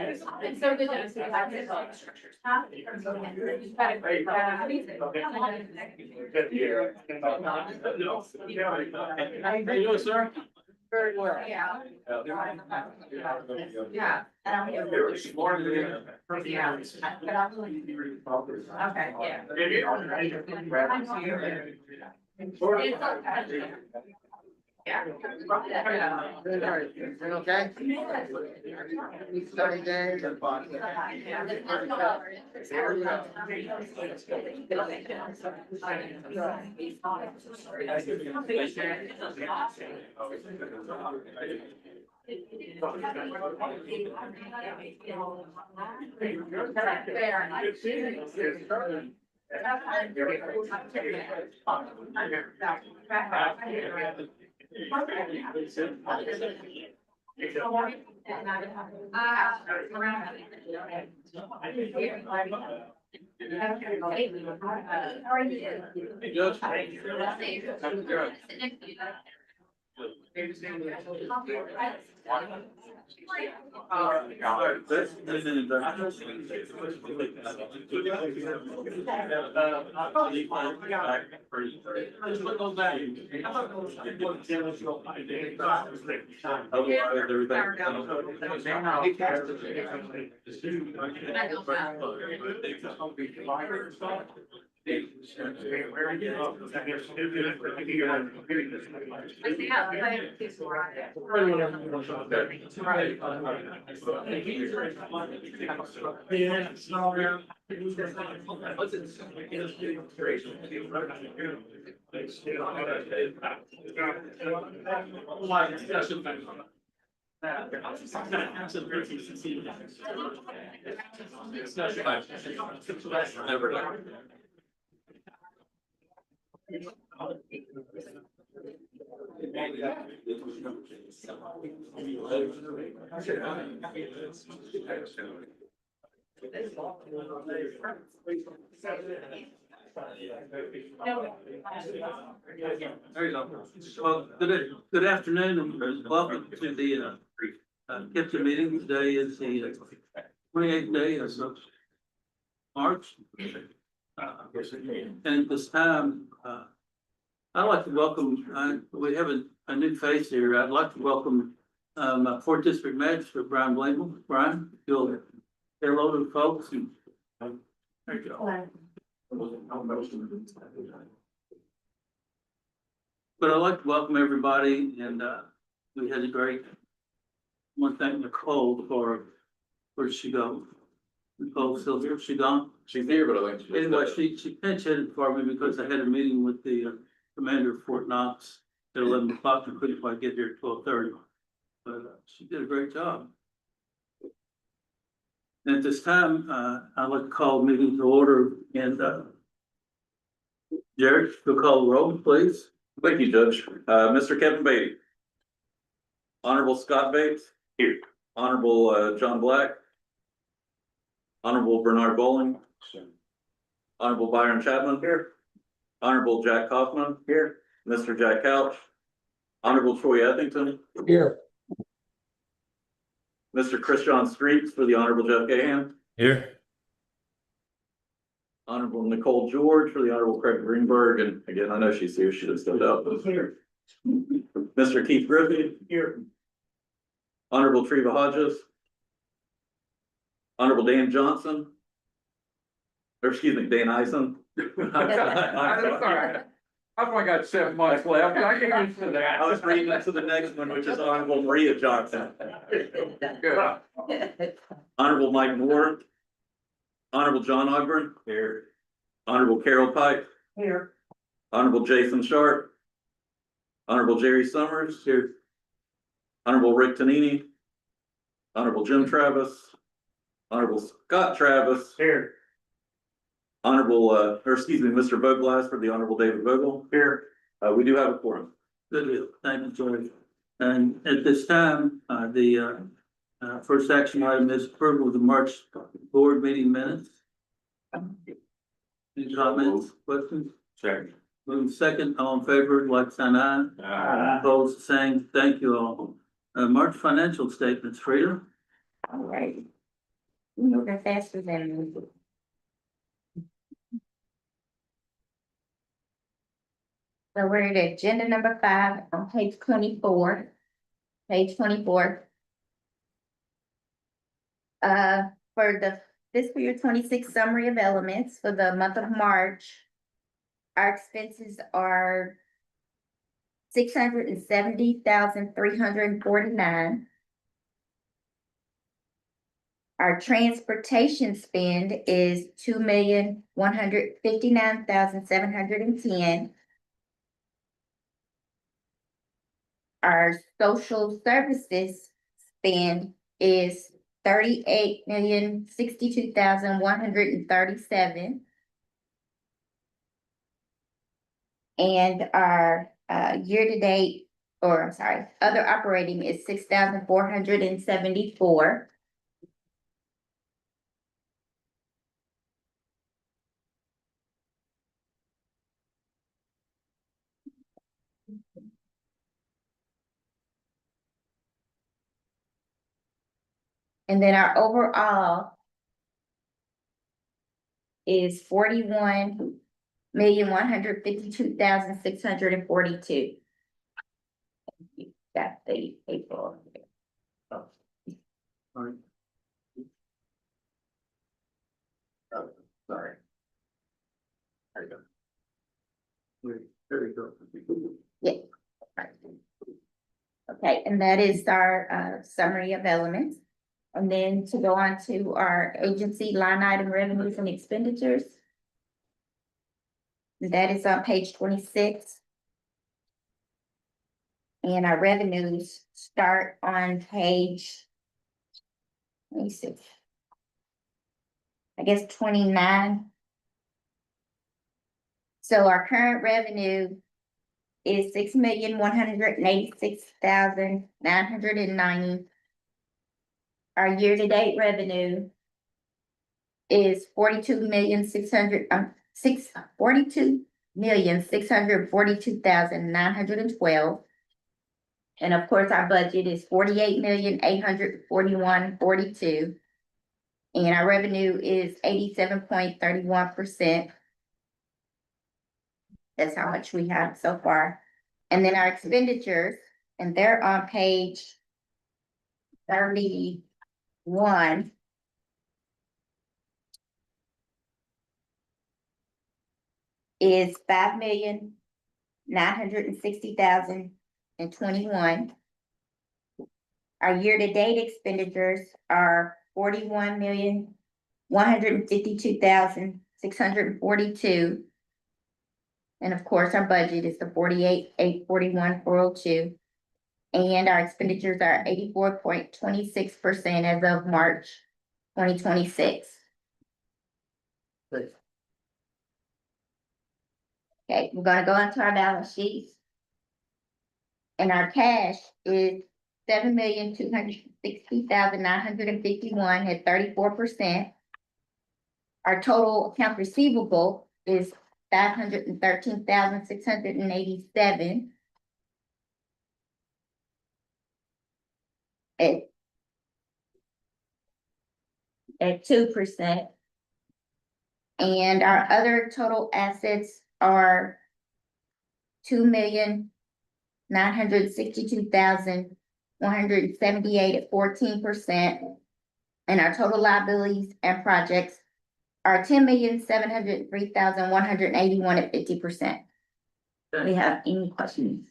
It's so good that it's structures. How you doing, sir? Very well. Yeah. Yeah. Yeah. Okay. 30 days. Hey, Judge. There you go. Well, good afternoon and welcome to the KIPDA meeting. Today is the 28th day of March. And at this time, I'd like to welcome, we have a new face here. I'd like to welcome my 4th District Magistrate, Brian Blamel. Brian, you'll say hello to the folks. And, there you go. But I'd like to welcome everybody, and we had a great. I want to thank Nicole for where'd she go? Nicole's still here. She gone? She's here, but I think Anyway, she pinch hitted for me because I had a meeting with the commander of Fort Knox at 11 o'clock. I couldn't quite get here at 12:30, but she did a great job. And at this time, I'd like to call the meeting to order, and Jared, you'll call the roll, please. Thank you, Judge. Mr. Kevin Beatty. Honorable Scott Bates. Here. Honorable John Black. Honorable Bernard Bowling. Honorable Byron Chapman. Here. Honorable Jack Kaufman. Here. Mr. Jack Couch. Honorable Troy Ethington. Here. Mr. Chris John Streets for the Honorable Jeff Gahan. Here. Honorable Nicole George for the Honorable Craig Greenberg, and again, I know she's here, she just stepped out. Here. Mr. Keith Griffey. Here. Honorable Treva Hodges. Honorable Dan Johnson. Or excuse me, Dan Eisen. I'm sorry. I've only got 7 months left. I can't answer that. I was reading into the next one, which is Honorable Maria Johnson. Good. Honorable Mike Moore. Honorable John Ogburn. Here. Honorable Carol Pike. Here. Honorable Jason Sharp. Honorable Jerry Summers. Here. Honorable Rick Tanini. Honorable Jim Travis. Honorable Scott Travis. Here. Honorable, or excuse me, Mr. Vogelass for the Honorable David Vogel. Here. We do have a quorum. Good deal. Thank you, George. And at this time, the first action item is approval of the March board meeting minutes. Any comments, questions? Sure. Moving second, all in favor, like sign aye. Opposed, the same. Thank you all. March financial statements, Frida. All right, Moving faster than. So we're at agenda number 5 on page 24. Page 24. For the fiscal year 26 summary of elements for the month of March. Our expenses are $670,349. Our transportation spend is $2,159,710. Our social services spend is $38,062,137. And our year-to-date, or I'm sorry, other operating is $6,474. And then our overall is $41,152,642. That's the April. All right. Sorry. There you go. There we go. Okay, and that is our summary of elements. And then to go on to our agency line item revenues and expenditures. That is on page 26. And our revenues start on page, let me see. I guess 29. So our current revenue is $6,186,990. Our year-to-date revenue is $42,642,912. And of course, our budget is $48,841,042. And our revenue is 87.31%. That's how much we have so far. And then our expenditures, and they're on page 31. Is $5,960,021. Our year-to-date expenditures are $41,152,642. And of course, our budget is the $48,841,402. And our expenditures are 84.26% as of March 2026. Okay, we're gonna go into our balance sheets. And our cash is $7,260,951 at 34%. Our total account receivable is $513,687 at 2%. And our other total assets are $2,962,178 at 14%. And our total liabilities and projects are $10,703,181 at 50%. Do we have any questions?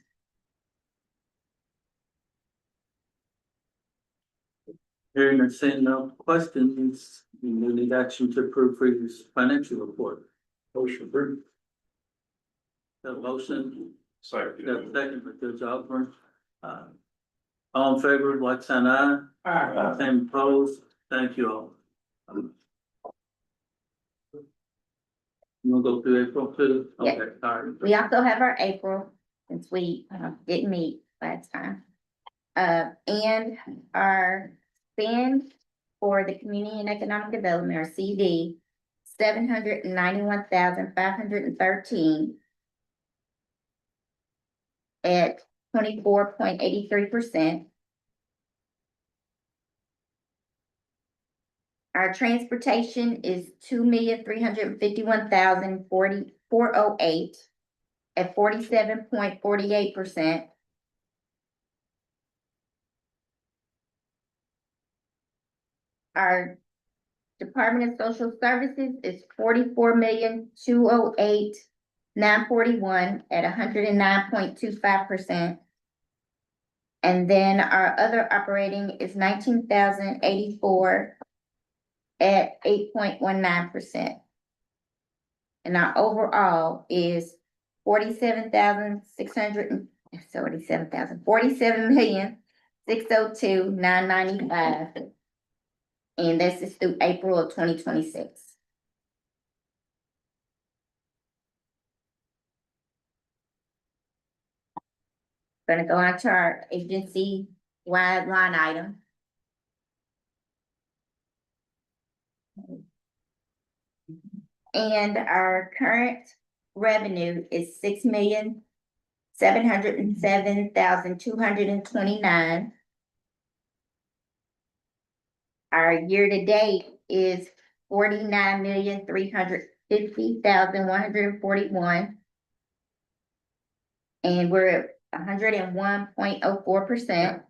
Hearing or seeing no questions, we need action to approve previous financial report. Motion approved. Got a motion, got a second for Judge Osborne. All in favor, like sign aye. Aye. Same opposed, thank you all. You wanna go through April too? Yeah. Okay, all right. We also have our April, since we didn't meet last time. And our spend for the Community and Economic Development, or CD, $791,513 at 24.83%. Our transportation is 2,351,408 at 47.48%. Our Department of Social Services is 44,208,941 at 109.25%. And then our other operating is 19,084 at 8.19%. And our overall is 47,602,995. And this is through April of 2026. Gonna go on to our agency-wide line item. And our current revenue is $6,707,229. Our year-to-date is $49,350,141. And we're at 101.04%.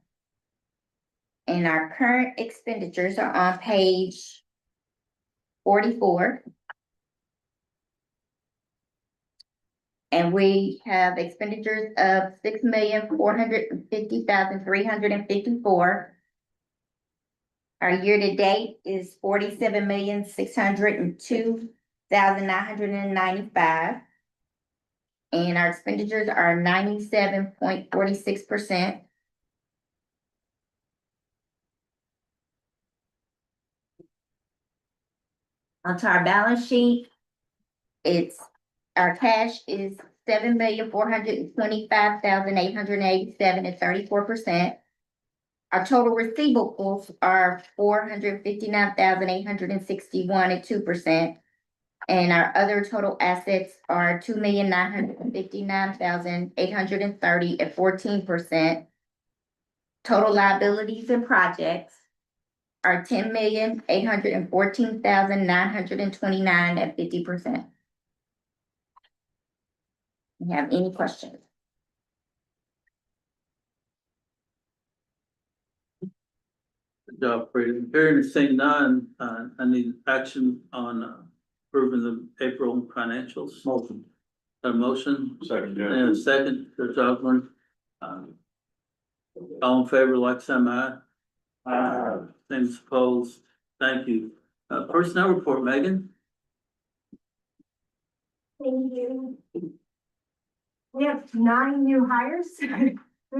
And our current expenditures are on page 44. And we have expenditures of $6,450,354. Our year-to-date is $47,602,995. And our expenditures are 97.46%. Onto our balance sheet, our cash is $7,425,887 at 34%. Our total receivables are $459,861 at 2%. And our other total assets are $2,959,830 at 14%. Total liabilities and projects are $10,814,929 at 50%. You have any questions? Good job, Freddie. Hearing and seeing none, I need action on approving the April financials. Motion. A motion? Second, yeah. And a second, Judge Osborne. All in favor, like some aye. Same opposed. Thank you. Personnel report, Megan. Thank you. We have 9 new hires since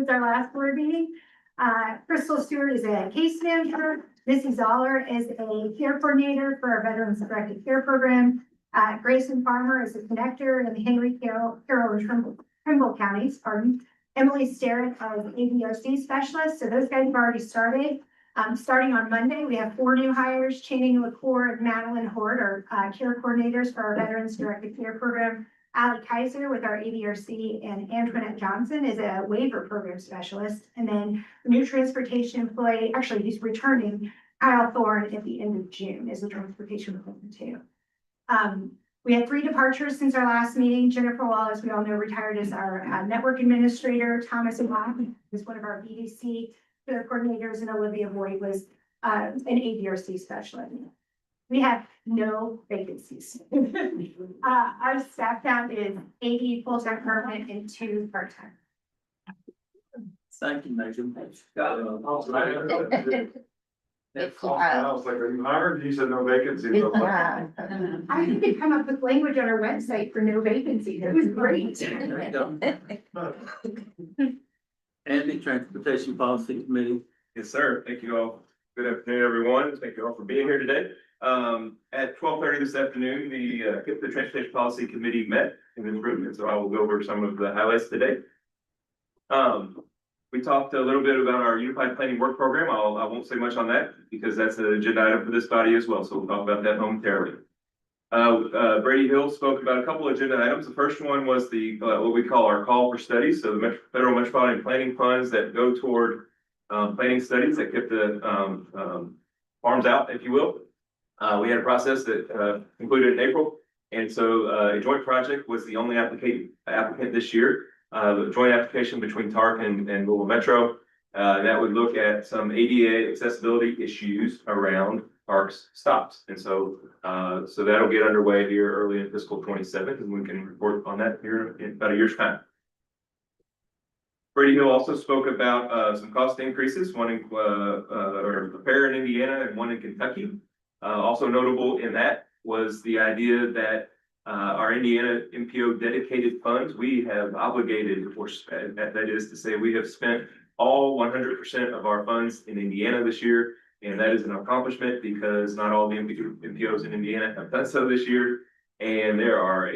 our last board meeting. Crystal Stewart is a case manager. Missy Zoller is a care coordinator for our Veterans Directed Care Program. Grayson Farmer is a connector in the Henry, Carroll, and Trimble counties, pardon. Emily Starrett is ADRC specialist. So those guys have already started. Starting on Monday, we have 4 new hires. Channing LaCour and Madeline Hort are care coordinators for our Veterans Directed Care Program. Ali Kaiser with our ADRC, and Antoinette Johnson is a waiver program specialist. And then the new transportation employee, actually he's returning, Kyle Thorne at the end of June is the transportation employee too. We had 3 departures since our last meeting. Jennifer Wall, as we all know, retired as our network administrator. Thomas Block is one of our BDC care coordinators, and Olivia Boyd was an ADRC specialist. We have no vacancies. Our staff count is 80 full-time permanent and 2 part-time. Thank you, Megan. It's I was like, are you hired? He said no vacancies. I think they come up with language on our website for no vacancies. It was great. There you go. Andy, Transportation Policy Committee. Yes, sir. Thank you all. Good afternoon, everyone. Thank you all for being here today. At 12:30 this afternoon, the KIPDA Transportation Policy Committee met in this room, and so I will go over some of the highlights today. We talked a little bit about our Unified Planning Work Program. I won't say much on that because that's an agenda item for this body as well, so we'll talk about that momentarily. Brady Hill spoke about a couple of agenda items. The first one was the what we call our call for studies. So the federal metropolitan planning funds that go toward planning studies that KIPDA farms out, if you will. We had a process that concluded in April. And so a joint project was the only applicant this year. The joint application between TARC and Louisville Metro. That would look at some ADA accessibility issues around TARC's stops. And so so that'll get underway here early in fiscal 27, and we can report on that here in about a year's time. Brady Hill also spoke about some cost increases, one in or repair in Indiana and one in Kentucky. Also notable in that was the idea that our Indiana MPO dedicated funds, we have obligated, or that is to say, we have spent all 100% of our funds in Indiana this year. And that is an accomplishment because not all the MPOs in Indiana have done so this year. And there are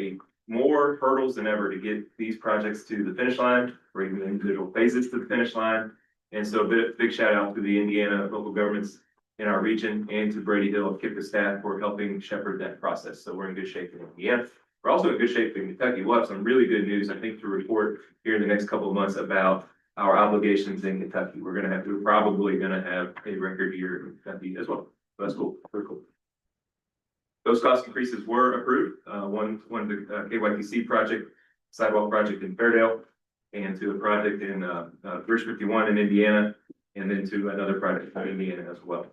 more hurdles than ever to get these projects to the finish line, or even individual phases to the finish line. And so big shout out to the Indiana local governments in our region and to Brady Hill and KIPDA staff for helping shepherd that process. So we're in good shape in Indiana. We're also in good shape in Kentucky. We'll have some really good news, I think, to report here in the next couple of months about our obligations in Kentucky. We're probably gonna have a record year in Kentucky as well. So that's cool, very cool. Those cost increases were approved. One the KYPC project, sidewalk project in Fairdale, and to a project in Bridge 51 in Indiana, and then to another project in Indiana as well.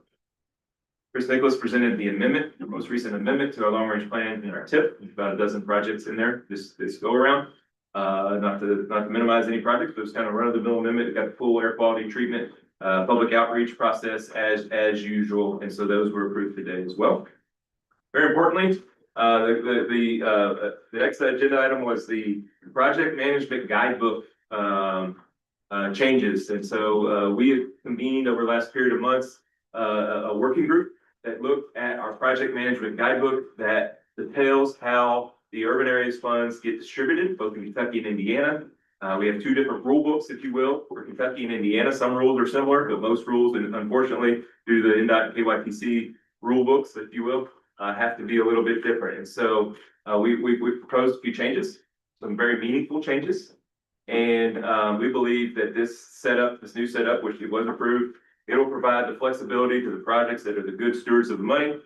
Chris Nicholas presented the amendment, the most recent amendment to our long range plan in our tip. There's about a dozen projects in there this go around. Not to minimize any projects, but it's kind of run of the mill amendment. We've got the full air quality treatment, public outreach process as usual, and so those were approved today as well. Very importantly, the next agenda item was the project management guidebook changes, and so we have convened over the last period of months a working group that looked at our project management guidebook that details how the urban areas funds get distributed, both in Kentucky and Indiana. We have two different rule books, if you will, for Kentucky and Indiana. Some rules are similar, but most rules, and unfortunately, due to the NDOT and KYPC rule books, if you will, have to be a little bit different. And so we proposed a few changes, some very meaningful changes. And we believe that this new setup, which it was approved, it'll provide the flexibility to the projects that are the good stewards of the money.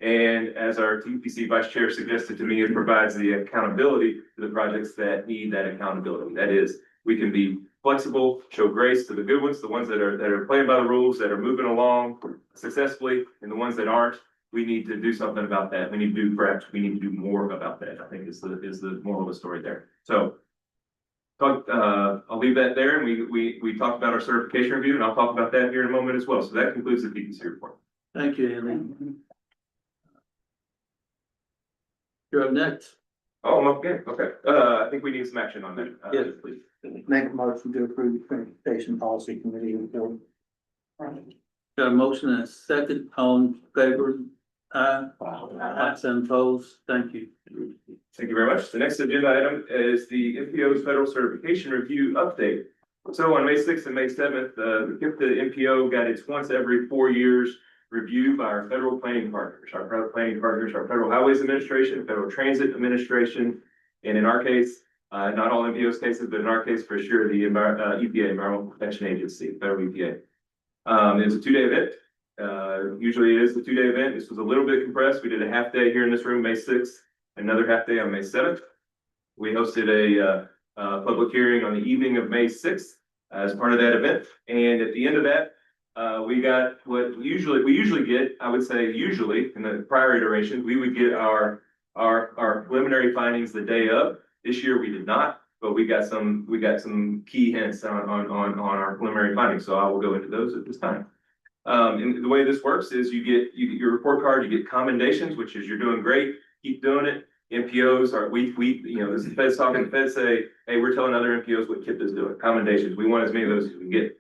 And as our TPC vice chair suggested to me, it provides the accountability to the projects that need that accountability. That is, we can be flexible, show grace to the good ones, the ones that are playing by the rules, that are moving along successfully, and the ones that aren't. We need to do something about that. We need to do more about that, I think is the moral of the story there. So I'll leave that there, and we talked about our certification review, and I'll talk about that here in a moment as well. So that concludes the TPC report. Thank you, Haley. You're up next. Oh, I'm okay, okay. I think we need some action on that. Yes, please. Make a motion to approve the transportation policy committee report. Got a motion and a second, all in favor? Ayes and opposed, thank you. Thank you very much. The next agenda item is the MPO's federal certification review update. So on May 6th and May 7th, the KIPDA MPO got its once every 4 years review by our federal planning partners, our Federal Highways Administration, Federal Transit Administration, and in our case, not all MPO's cases, but in our case for sure, the EPA, Environmental Protection Agency, federal EPA. It's a 2-day event. Usually it is a 2-day event. This was a little bit compressed. We did a half day here in this room, May 6th, another half day on May 7th. We hosted a public hearing on the evening of May 6th as part of that event. And at the end of that, we got what we usually get, I would say usually in the prior iterations, we would get our preliminary findings the day of. This year we did not, but we got some key hints on our preliminary findings. So I will go into those at this time. And the way this works is you get your report card, you get commendations, which is you're doing great, keep doing it. MPOs are this is the Feds talking. The Feds say, hey, we're telling other MPOs what KIPDA is doing. Commendations. We want as many of those as we can get.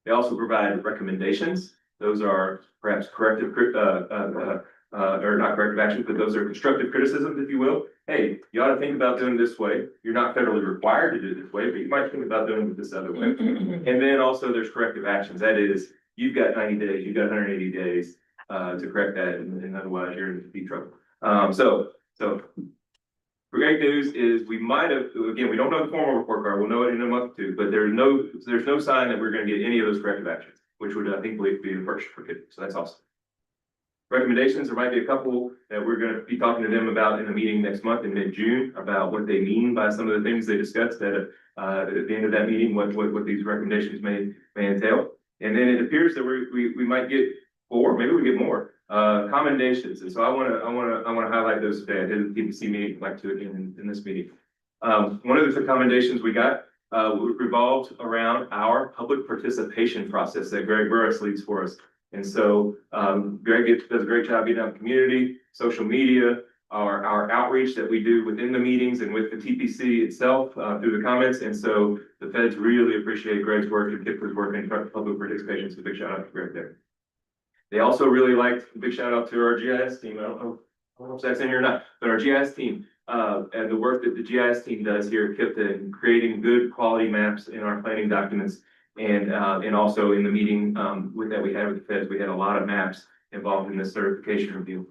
They also provide recommendations. Those are perhaps corrective, or not corrective actions, but those are constructive criticisms, if you will. Hey, you ought to think about doing it this way. You're not federally required to do it this way, but you might think about doing it this other way. And then also there's corrective actions. That is, you've got 90 days, you've got 180 days to correct that, and otherwise you're in deep trouble. So the great news is we might have, again, we don't know the formal report card. We'll know it in a month or two, but there's no sign that we're going to get any of those corrective actions, which would, I think, be the first for KIPDA. So that's awesome. recommendations. There might be a couple that we're gonna be talking to them about in a meeting next month in mid-June about what they mean by some of the things they discussed at the end of that meeting, what these recommendations may entail. And then it appears that we might get 4, maybe we get more, commendations. And so I wanna highlight those today. I didn't even see me like to again in this meeting. One of the commendations we got revolved around our public participation process that Greg Burris leads for us. And so Greg does a great job getting out in the community, social media, our outreach that we do within the meetings and with the TPC itself through the comments. And so the feds really appreciate Greg's work and KIPDA's work in public participation. So big shout out to Greg there. They also really liked, big shout out to our GIS team. I don't know if that's in here or not, but our GIS team and the work that the GIS team does here at KIPDA in creating good quality maps in our planning documents. And also in the meeting that we had with the feds, we had a lot of maps involved in this certification review.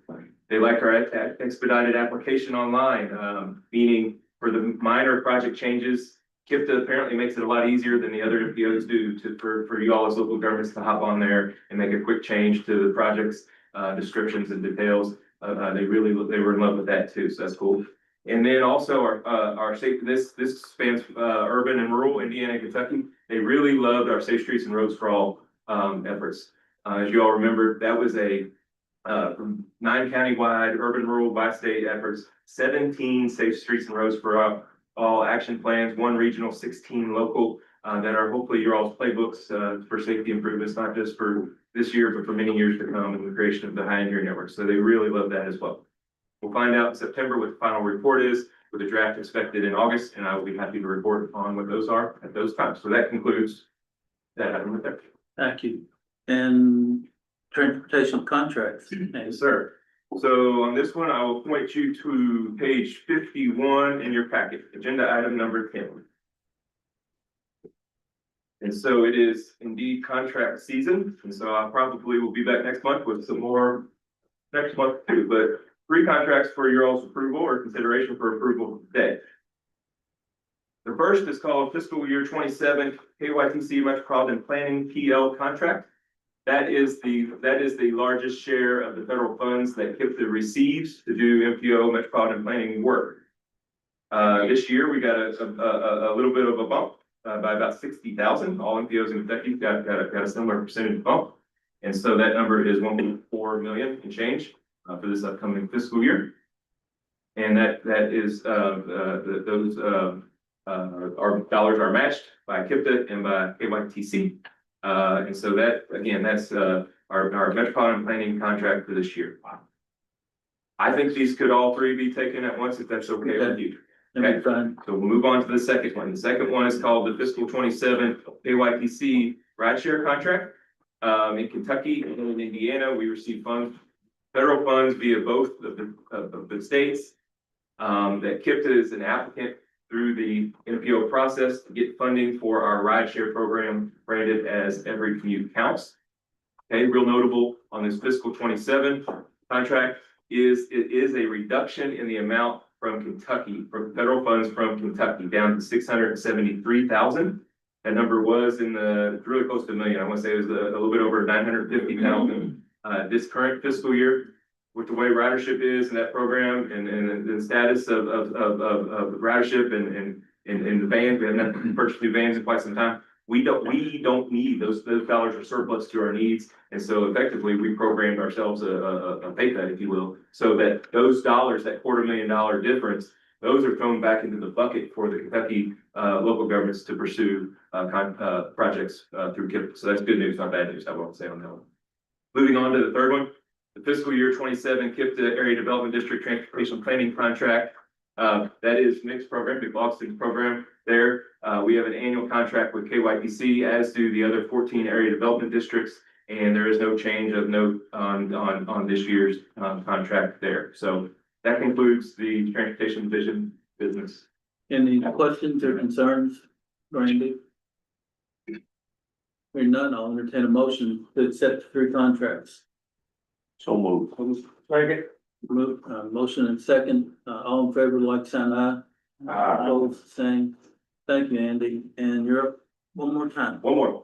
They like our expedited application online, meaning for the minor project changes, KIPDA apparently makes it a lot easier than the other MPOs do for you all as local governments to hop on there and make a quick change to the project's descriptions and details. They were in love with that too, so that's cool. And then also our safe, this spans urban and rural Indiana and Kentucky. They really loved our Safe Streets and Roads for All efforts. As you all remember, that was a 9 countywide urban rural by state efforts, 17 Safe Streets and Roads for All action plans, 1 regional, 16 local that are hopefully your all's playbooks for safety improvements, not just for this year, but for many years to come in the creation of the high end network. So they really love that as well. We'll find out in September what the final report is, with a draft expected in August, and I will be happy to report on what those are at those times. So that concludes that item right there. Thank you. And transportation contracts. Yes, sir. So on this one, I will point you to page 51 in your packet, agenda item number 10. And so it is indeed contract season, and so I probably will be back next month with some more next month too, but 3 contracts for your all's approval or consideration for approval today. The first is called fiscal year 27 KYTC Metropolitan Planning PL contract. That is the largest share of the federal funds that KIPDA receives to do MPO metropolitan planning work. This year we got a little bit of a bump by about 60,000. All MPOs in Kentucky got a similar percentage bump, and so that number is 1.4 million and change for this upcoming fiscal year. And that is those our dollars are matched by KIPDA and by KYTC. And so that, again, that's our metropolitan planning contract for this year. I think these could all 3 be taken at once, if that's okay with you. Okay, Fine. so we'll move on to the second one. The second one is called the fiscal 27 KYTC rideshare contract. In Kentucky and in Indiana, we receive funds, federal funds via both of the states. That KIPDA is an applicant through the MPO process to get funding for our rideshare program branded as Every Commute Counts. Okay, real notable on this fiscal 27 contract is a reduction in the amount from Kentucky, from federal funds from Kentucky down to 673,000. That number was really close to $1 million. I want to say it was a little bit over 950,000 this current fiscal year. With the way ridership is in that program and the status of ridership and the vans, we have not purchased new vans in quite some time. We don't need those dollars are surplus to our needs. And so effectively we programmed ourselves a pay cut, if you will, so that those dollars, that $250,000 difference, those are thrown back into the bucket for the Kentucky local governments to pursue projects through KIPDA. So that's good news, not bad news, I won't say on that one. Moving on to the third one. The fiscal year 27 KIPDA Area Development District Transportation Planning Contract. That is Nick's program, Big Boston's program there. We have an annual contract with KYTC, as do the other 14 area development districts, and there is no change of note on this year's contract there. So that concludes the Transportation Division business. Any questions or concerns, Randy? Hearing none, I'll entertain a motion to accept the 3 contracts. So moved. Second. Motion and second, all in favor, like sign aye. Opposed, same. Thank you, Andy, and you're up one more time. One more.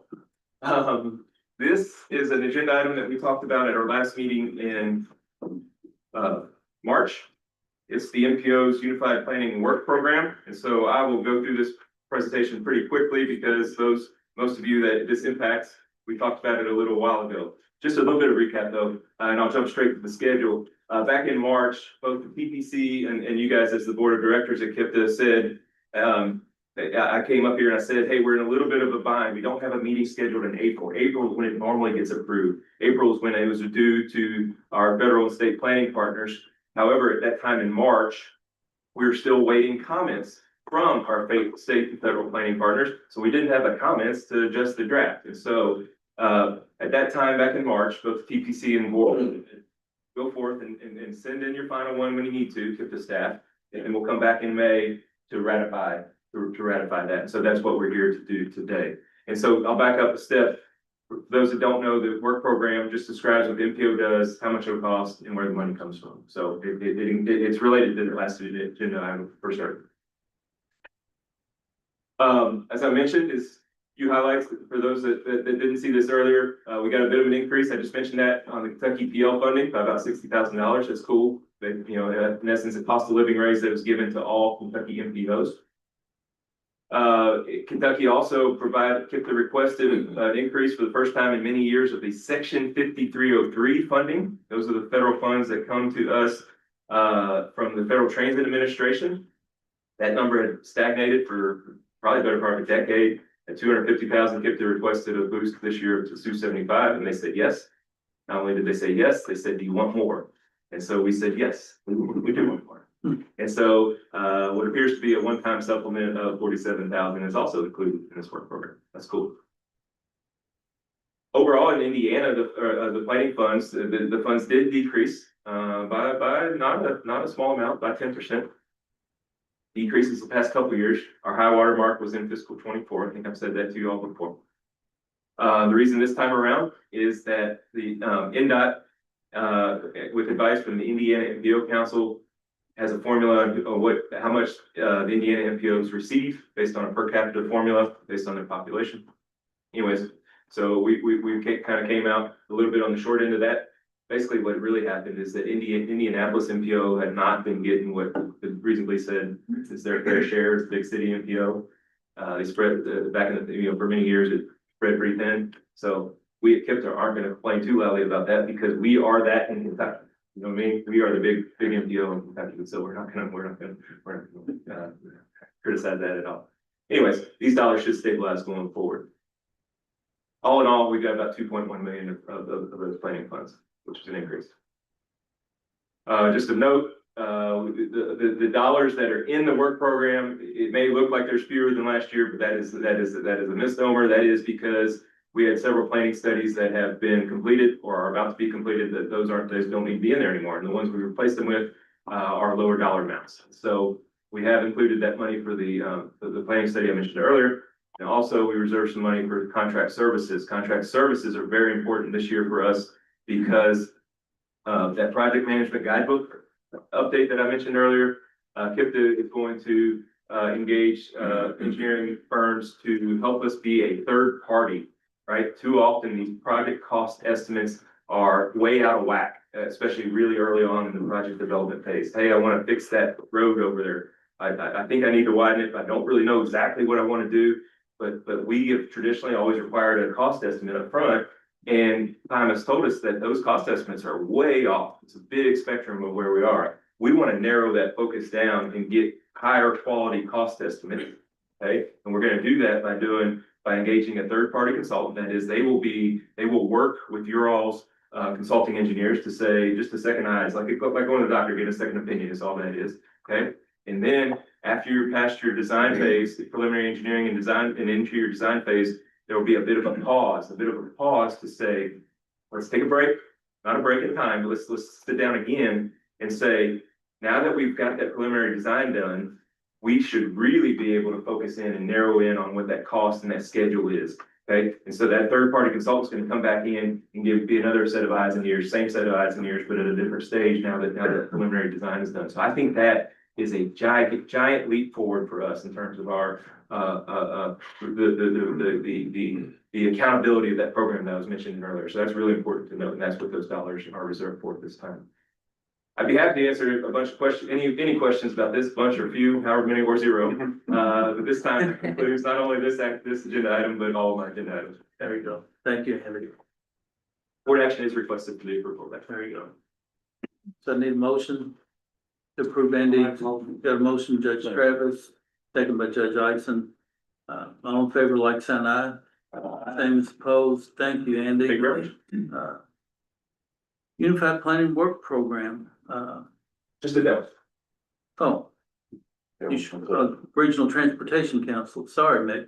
This is an agenda item that we talked about at our last meeting in March. It's the MPO's Unified Planning and Work Program. And so I will go through this presentation pretty quickly because most of you that this impacts, we talked about it a little while ago. Just a little bit of recap though, and I'll jump straight to the schedule. Back in March, both the PPC and you guys as the board of directors at KIPDA said, I came up here and I said, hey, we're in a little bit of a bind. We don't have a meeting scheduled in April. April is when it normally gets approved. April is when it was due to our federal and state planning partners. However, at that time in March, we were still waiting comments from our state and federal planning partners. So we didn't have the comments to adjust the draft. And so at that time back in March, both the TPC and board go forth and send in your final one when you need to the staff. And we'll come back in May to ratify that. And so that's what we're here to do today. And so I'll back up a step. For those that don't know, the work program just describes what the MPO does, how much it will cost, and where the money comes from. So it's related to the last agenda item for sure. As I mentioned, is few highlights for those that didn't see this earlier. We got a bit of an increase. I just mentioned that on the Kentucky PL funding by about $60,000. That's cool. But, you know, in essence, a cost of living raise that was given to all Kentucky MPOs. Kentucky also KIPDA requested an increase for the first time in many years of the Section 5303 funding. Those are the federal funds that come to us from the Federal Transit Administration. That number had stagnated for probably the better part of a decade. At $250,000, KIPDA requested a boost this year to $275,000, and they said yes. Not only did they say yes, they said, do you want more? And so we said yes, we do want more. And so what appears to be a one-time supplement of $47,000 is also included in this work program. That's cool. Overall, in Indiana, the planning funds, the funds did decrease by not a small amount, by 10%. Decreases the past couple of years. Our high water mark was in fiscal 24. I think I've said that to you all before. The reason this time around is that the NDOT, with advice from the Indiana MPO Council, has a formula on how much the Indiana MPOs receive based on a per capita formula based on their population. Anyways, so we kind of came out a little bit on the short end of that. Basically, what really happened is that Indianapolis MPO had not been getting what reasonably said is their fair share as big city MPO. They spread back in the, for many years, it spread pretty thin. So we at KIPDA aren't going to complain too loudly about that because we are that in Kentucky. You know what I mean? We are the big MPO in Kentucky, so we're not gonna criticize that at all. Anyways, these dollars should stabilize going forward. All in all, we got about 2.1 million of those planning funds, which is an increase. Just a note, the dollars that are in the work program, it may look like there's fewer than last year, but that is a misnomer. That is because we had several planning studies that have been completed or are about to be completed that those don't need to be in there anymore. And the ones we replaced them with are lower dollar amounts. So we have included that money for the planning study I mentioned earlier. And also we reserved some money for contract services. Contract services are very important this year for us because that project management guidebook update that I mentioned earlier. KIPDA is going to engage engineering firms to help us be a third party, right? Too often these project cost estimates are way out of whack, especially really early on in the project development phase. Hey, I want to fix that road over there. I think I need to widen it, but I don't really know exactly what I want to do. But we have traditionally always required a cost estimate up front. And time has told us that those cost estimates are way off. It's a big spectrum of where we are. We want to narrow that focus down and get higher quality cost estimates. Okay. And we're going to do that by engaging a third party consultant. That is, they will work with your all's consulting engineers to say, just a second eyes, like going to the doctor, get a second opinion is all that is. Okay. And then after you're past your design phase, the preliminary engineering and design and into your design phase, there will be a bit of a pause to say, let's take a break, not a break in time, but let's sit down again and say, now that we've got that preliminary design done, we should really be able to focus in and narrow in on what that cost and that schedule is. Okay. And so that third party consultant is going to come back in and be another set of eyes and ears, same set of eyes and ears, but at a different stage now that the preliminary design is done. So I think that is a giant leap forward for us in terms of our the the accountability of that program that I was mentioning earlier. So that's really important to note, and that's what those dollars are reserved for at this time. I'd be happy to answer a bunch of questions, any questions about this bunch or few, however many or zero. But this time includes not only this agenda item, but all of my agenda items. There you go. Thank you, Henry. Board action is requested for the approval of that. There you go. So I need a motion to approve Andy. Got a motion, Judge Travis, second by Judge Ison. All in favor, like sign aye. Same as opposed. Thank you, Andy. Thank you very much. Unified Planning Work Program, Just a demo. oh. Regional Transportation Council, sorry, Mick.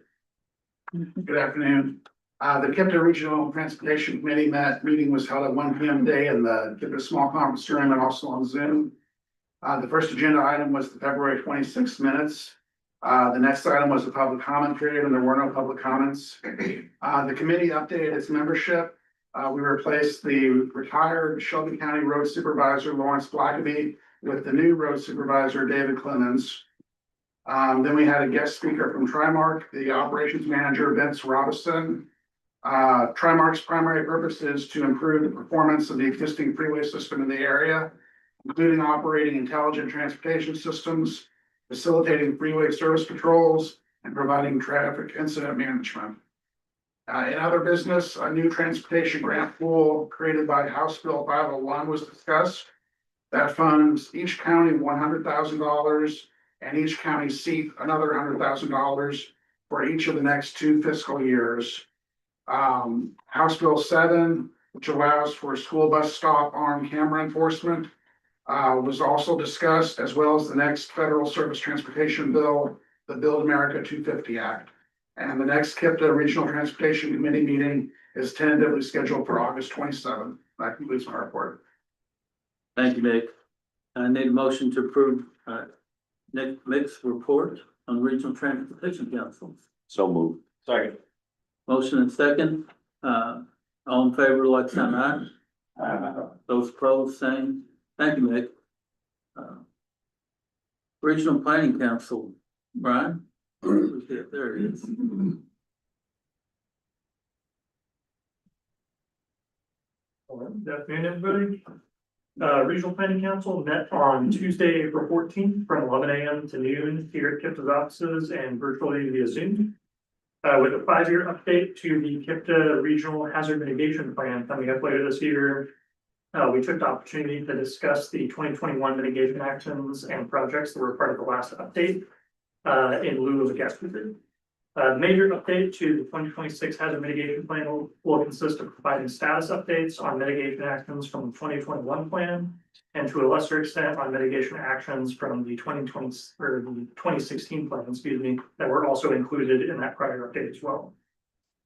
Good afternoon. The KIPDA Regional Transportation Committee meeting was held at 1 p.m. today in the KIPDA Small Conference Room and also on Zoom. The first agenda item was the February 26 minutes. The next item was the public comment period, and there were no public comments. The committee updated its membership. We replaced the retired Shelby County Road Supervisor Lawrence Blackaby with the new road supervisor David Clemens. Then we had a guest speaker from Trimark, the operations manager Vince Robinson. Trimark's primary purpose is to improve the performance of the existing freeway system in the area, including operating intelligent transportation systems, facilitating freeway service patrols, and providing traffic incident management. In other business, a new transportation grant pool created by House Bill 501 was discussed. That funds each county $100,000 and each county seat another $100,000 for each of the next 2 fiscal years. House Bill 7, which allows for school bus stop armed camera enforcement, was also discussed, as well as the next federal service transportation bill, the Build America 250 Act. And the next KIPDA Regional Transportation Committee meeting is tentatively scheduled for August 27th. That concludes my report. Thank you, Mick. I need a motion to approve, Nick Mick's report on Regional Transportation Council. So moved. Second. Motion and second, all in favor, like sign aye. Those opposed, same. Thank you, Mick. Regional Planning Council, Brian? There it is. Good afternoon, everybody. Regional Planning Council met on Tuesday, April 14th from 11 a.m. to noon here at KIPDA's offices and virtually via Zoom. With a 5-year update to the KIPDA Regional Hazard Mitigation Plan coming up later this year. We took the opportunity to discuss the 2021 mitigation actions and projects that were part of the last update in lieu of a guest visit. The major update to the 2026 hazard mitigation plan will consist of providing status updates on mitigation actions from the 2021 plan, and to a lesser extent on mitigation actions from the 2020 or the 2016 plan, excuse me, that were also included in that prior update as well.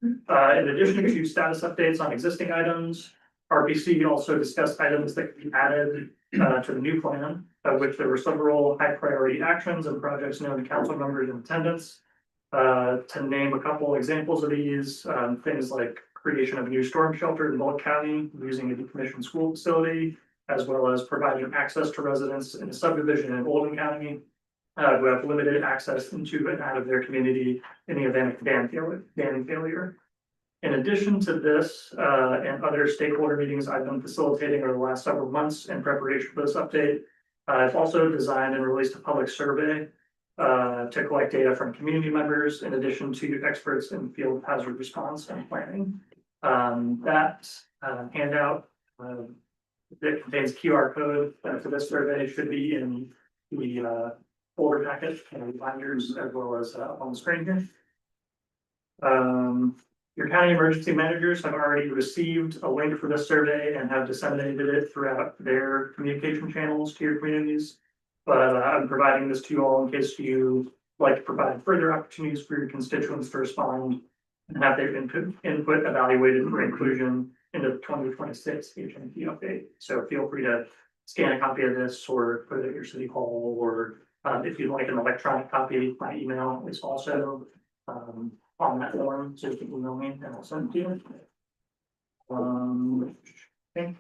In addition to status updates on existing items, RPC also discussed items that could be added to the new plan, of which there were several high priority actions and projects known to council members in attendance. To name a couple examples of these, things like creation of a new storm shelter in Bullock County using a decommissioned school facility, as well as providing access to residents in a subdivision in Oldham County who have limited access into and out of their community in the event of dam failure. In addition to this and other stakeholder meetings I've been facilitating over the last several months in preparation for this update, I've also designed and released a public survey to collect data from community members in addition to experts in field hazard response and planning. That handout that contains QR code for this survey should be in the folder packet and binders as well as on the screen here. Your county emergency managers have already received a link for this survey and have disseminated it throughout their communication channels to your communities. But I'm providing this to you all in case you like to provide further opportunities for your constituents to respond and have their input evaluated for inclusion into the 2026 HMP update. So feel free to scan a copy of this or put it at your city hall, or if you'd like an electronic copy, my email is also on that form, so you can email me and I'll send it to you. I think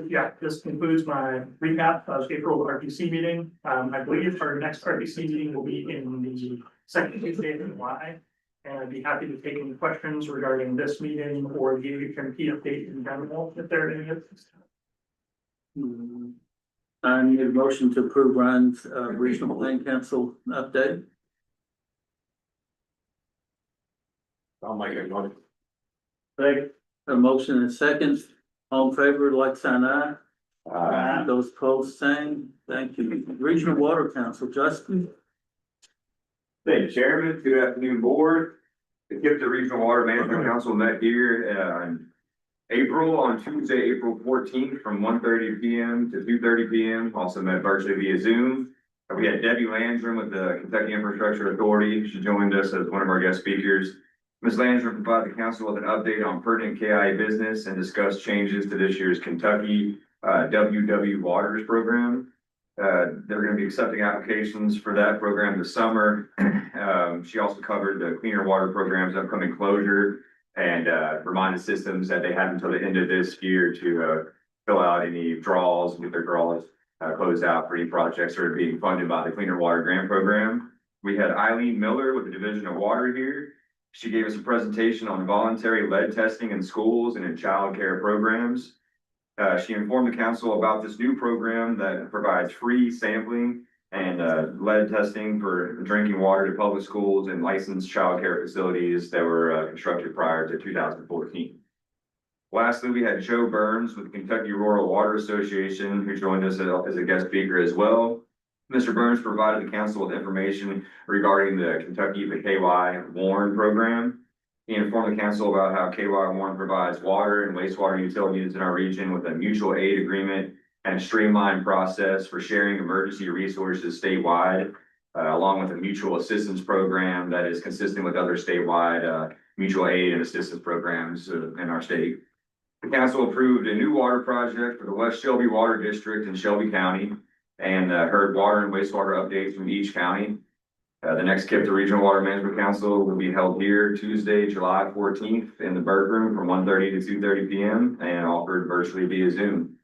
yeah, this concludes my recap of April RPC meeting. I believe our next RPC meeting will be in the second Tuesday of July. And I'd be happy to take any questions regarding this meeting or the HMP update in general, if there are any. I need a motion to approve Ryan's regional plan council update. I'll make it one. A motion and a second. All in favor, like sign aye. Those opposed, same. Thank you. Regional Water Council, Justin. Thank you, Chairman. Good afternoon, Board. The KIPDA Regional Water Management Council met here in April, on Tuesday, April 14th, from 1:30 p.m. to 2:30 p.m. Also met virtually via Zoom. We had Debbie Landrum with the Kentucky Infrastructure Authority. She joined us as one of our guest speakers. Ms. Landrum provided the council with an update on pertinent KI business and discussed changes to this year's Kentucky WW Waters program. They're going to be accepting applications for that program this summer. She also covered the Cleaner Water Program's upcoming closure and reminded systems that they have until the end of this year to fill out any draws and get their draws closed out for any projects that are being funded by the Cleaner Water Grant Program. We had Eileen Miller with the Division of Water here. She gave us a presentation on voluntary lead testing in schools and in child care programs. She informed the council about this new program that provides free sampling and lead testing for drinking water to public schools and licensed child care facilities that were constructed prior to 2014. Lastly, we had Joe Burns with the Kentucky Rural Water Association, who joined us as a guest speaker as well. Mr. Burns provided the council with information regarding the KY Warren program. He informed the council about how KY Warren provides water and wastewater utilities in our region with a mutual aid agreement and a streamlined process for sharing emergency resources statewide, along with a mutual assistance program that is consistent with other statewide mutual aid and assistance programs in our state. The council approved a new water project for the West Shelby Water District in Shelby County and heard water and wastewater updates from each county. The next KIPDA Regional Water Management Council will be held here Tuesday, July 14th in the Bird Room from 1:30 to 2:30 p.m. and offered virtually via Zoom.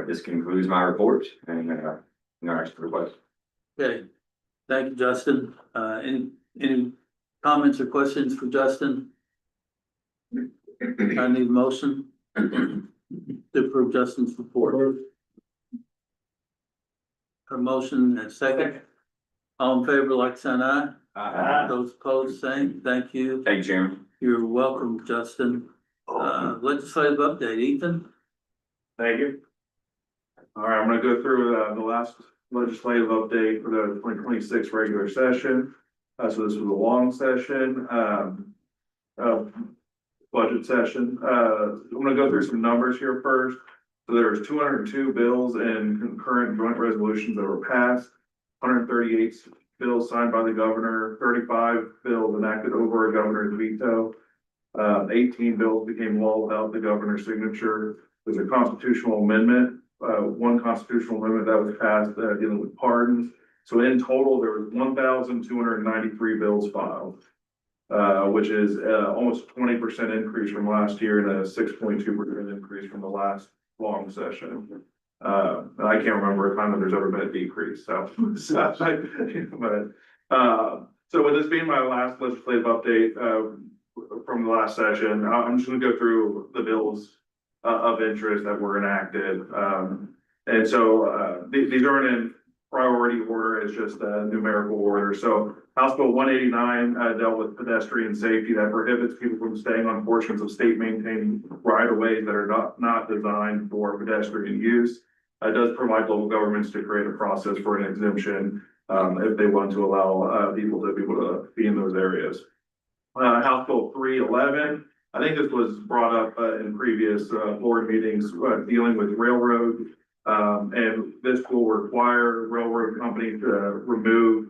This concludes my report and ask for questions. Okay, thank you, Justin. Any comments or questions for Justin? I need a motion to approve Justin's report. A motion and a second. All in favor, like sign aye. Those opposed, same. Thank you. Thank you, Chairman. You're welcome, Justin. Legislative update, Ethan. Thank you. All right, I'm gonna go through the last legislative update for the 2026 regular session. So this was a long session, budget session. I'm gonna go through some numbers here first. So there's 202 bills and concurrent joint resolutions that were passed, 138 bills signed by the governor, 35 bills enacted over a governor's veto. 18 bills became law without the governor's signature. There's a constitutional amendment, one constitutional amendment that was passed dealing with pardons. So in total, there was 1,293 bills filed, which is almost 20% increase from last year and a 6.2% increase from the last long session. I can't remember a time that there's ever been a decrease, so with this being my last legislative update from the last session, I'm just gonna go through the bills of interest that were enacted. And so these aren't in priority order, it's just a numerical order. So House Bill 189 dealt with pedestrian safety that prohibits people from staying on portions of state maintained right of ways that are not designed for pedestrian use. It does provide local governments to create a process for an exemption if they want to allow people to be able to be in those areas. House Bill 311, I think this was brought up in previous board meetings dealing with railroad. And this will require railroad companies to remove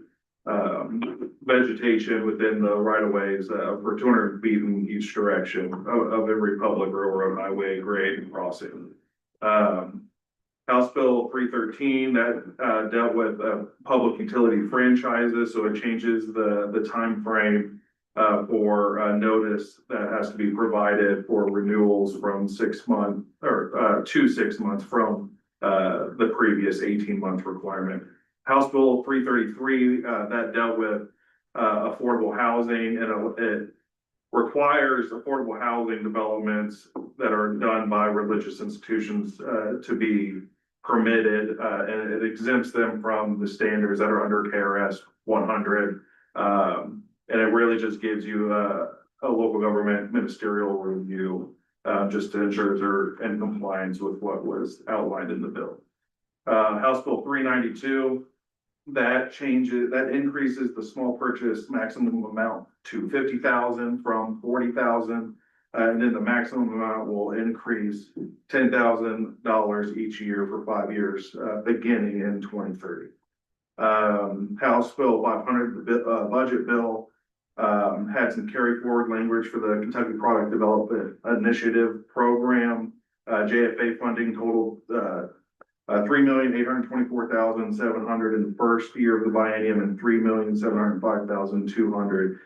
vegetation within the right of ways for 200 feet in each direction of every public railroad highway grade and crossing. House Bill 313 that dealt with public utility franchises, so it changes the time frame for notice that has to be provided for renewals from 6 months or to 6 months from the previous 18-month requirement. House Bill 333 that dealt with affordable housing, and it requires affordable housing developments that are done by religious institutions, to be permitted, and it exempts them from the standards that are under KRS 100. And it really just gives you a local government ministerial review, just to ensure they're in compliance with what was outlined in the bill. House Bill 392, that increases the small purchase maximum amount to 50,000 from 40,000. And then the maximum amount will increase $10,000 each year for 5 years, beginning in 2030. House Bill 500, the budget bill, had some carry forward language for the Kentucky Product Development Initiative Program. JFA funding totaled $3,824,700 in the first year of the biennium and $3,705,200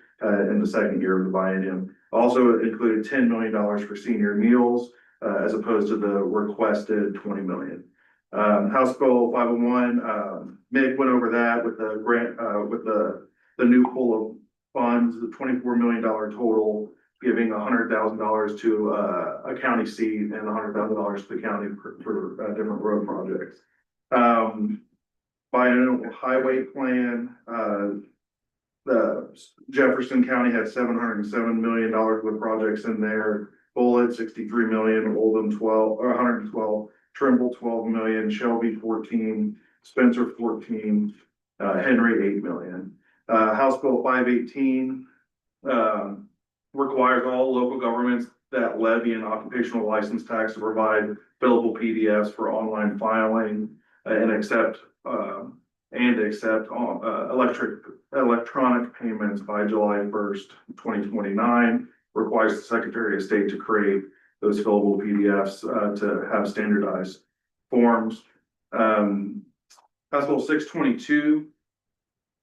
in the second year of the biennium. Also, it included $10 million for senior meals, as opposed to the requested $20 million. House Bill 501, Mick went over that with the grant, with the new pool of funds, the $24 million total, giving $100,000 to a county seat and $100,000 to the county for different road projects. Biennial highway plan, the Jefferson County had $707 million worth of projects in there. Bullitt, 63 million, Oldham 12, or 112, Trimble 12 million, Shelby 14, Spencer 14, Henry 8 million. House Bill 518 requires all local governments that levy an occupational license tax to provide billable PDFs for online filing and accept electronic payments by July 1st, 2029. Requires the Secretary of State to create those fillable PDFs to have standardized forms. House Bill 622,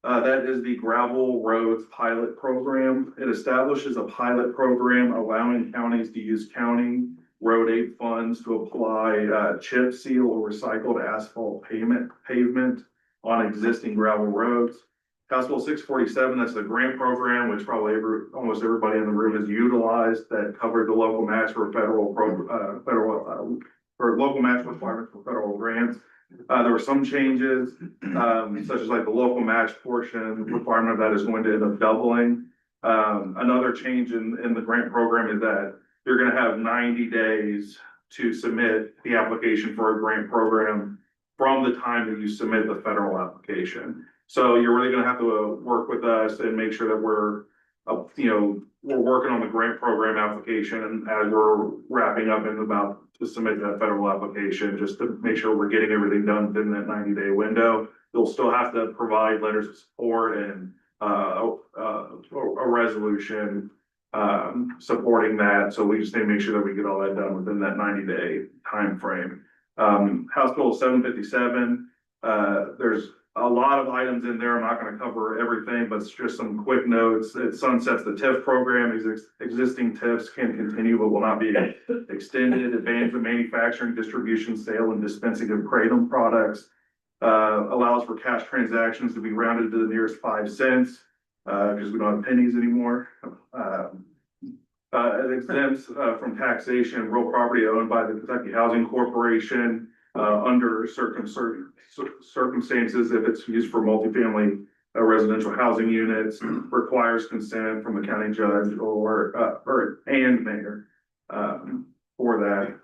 that is the gravel roads pilot program. It establishes a pilot program allowing counties to use county road aid funds to apply chip seal or recycled asphalt pavement on existing gravel roads. House Bill 647, that's the grant program, which probably almost everybody in the room has utilized, that covered the local match for local match requirements for federal grants. There were some changes, such as like the local match portion requirement of that is going to end up doubling. Another change in the grant program is that you're gonna have 90 days to submit the application for a grant program from the time that you submit the federal application. So you're really gonna have to work with us and make sure that we're working on the grant program application as we're wrapping up and about to submit that federal application, just to make sure we're getting everything done within that 90-day window. You'll still have to provide letters of support and a resolution supporting that. So we just need to make sure that we get all that done within that 90-day time frame. House Bill 757, there's a lot of items in there. I'm not going to cover everything, but it's just some quick notes. It sunsets the TIF program. Existing TIFs can continue, but will not be extended. It bans the manufacturing, distribution, sale, and dispensing of kratom products. Allows for cash transactions to be rounded to the nearest 5 cents, because we don't have pennies anymore. It exempts from taxation real property owned by the Kentucky Housing Corporation under certain circumstances if it's used for multifamily residential housing units. Requires consent from the county judge and mayor for that.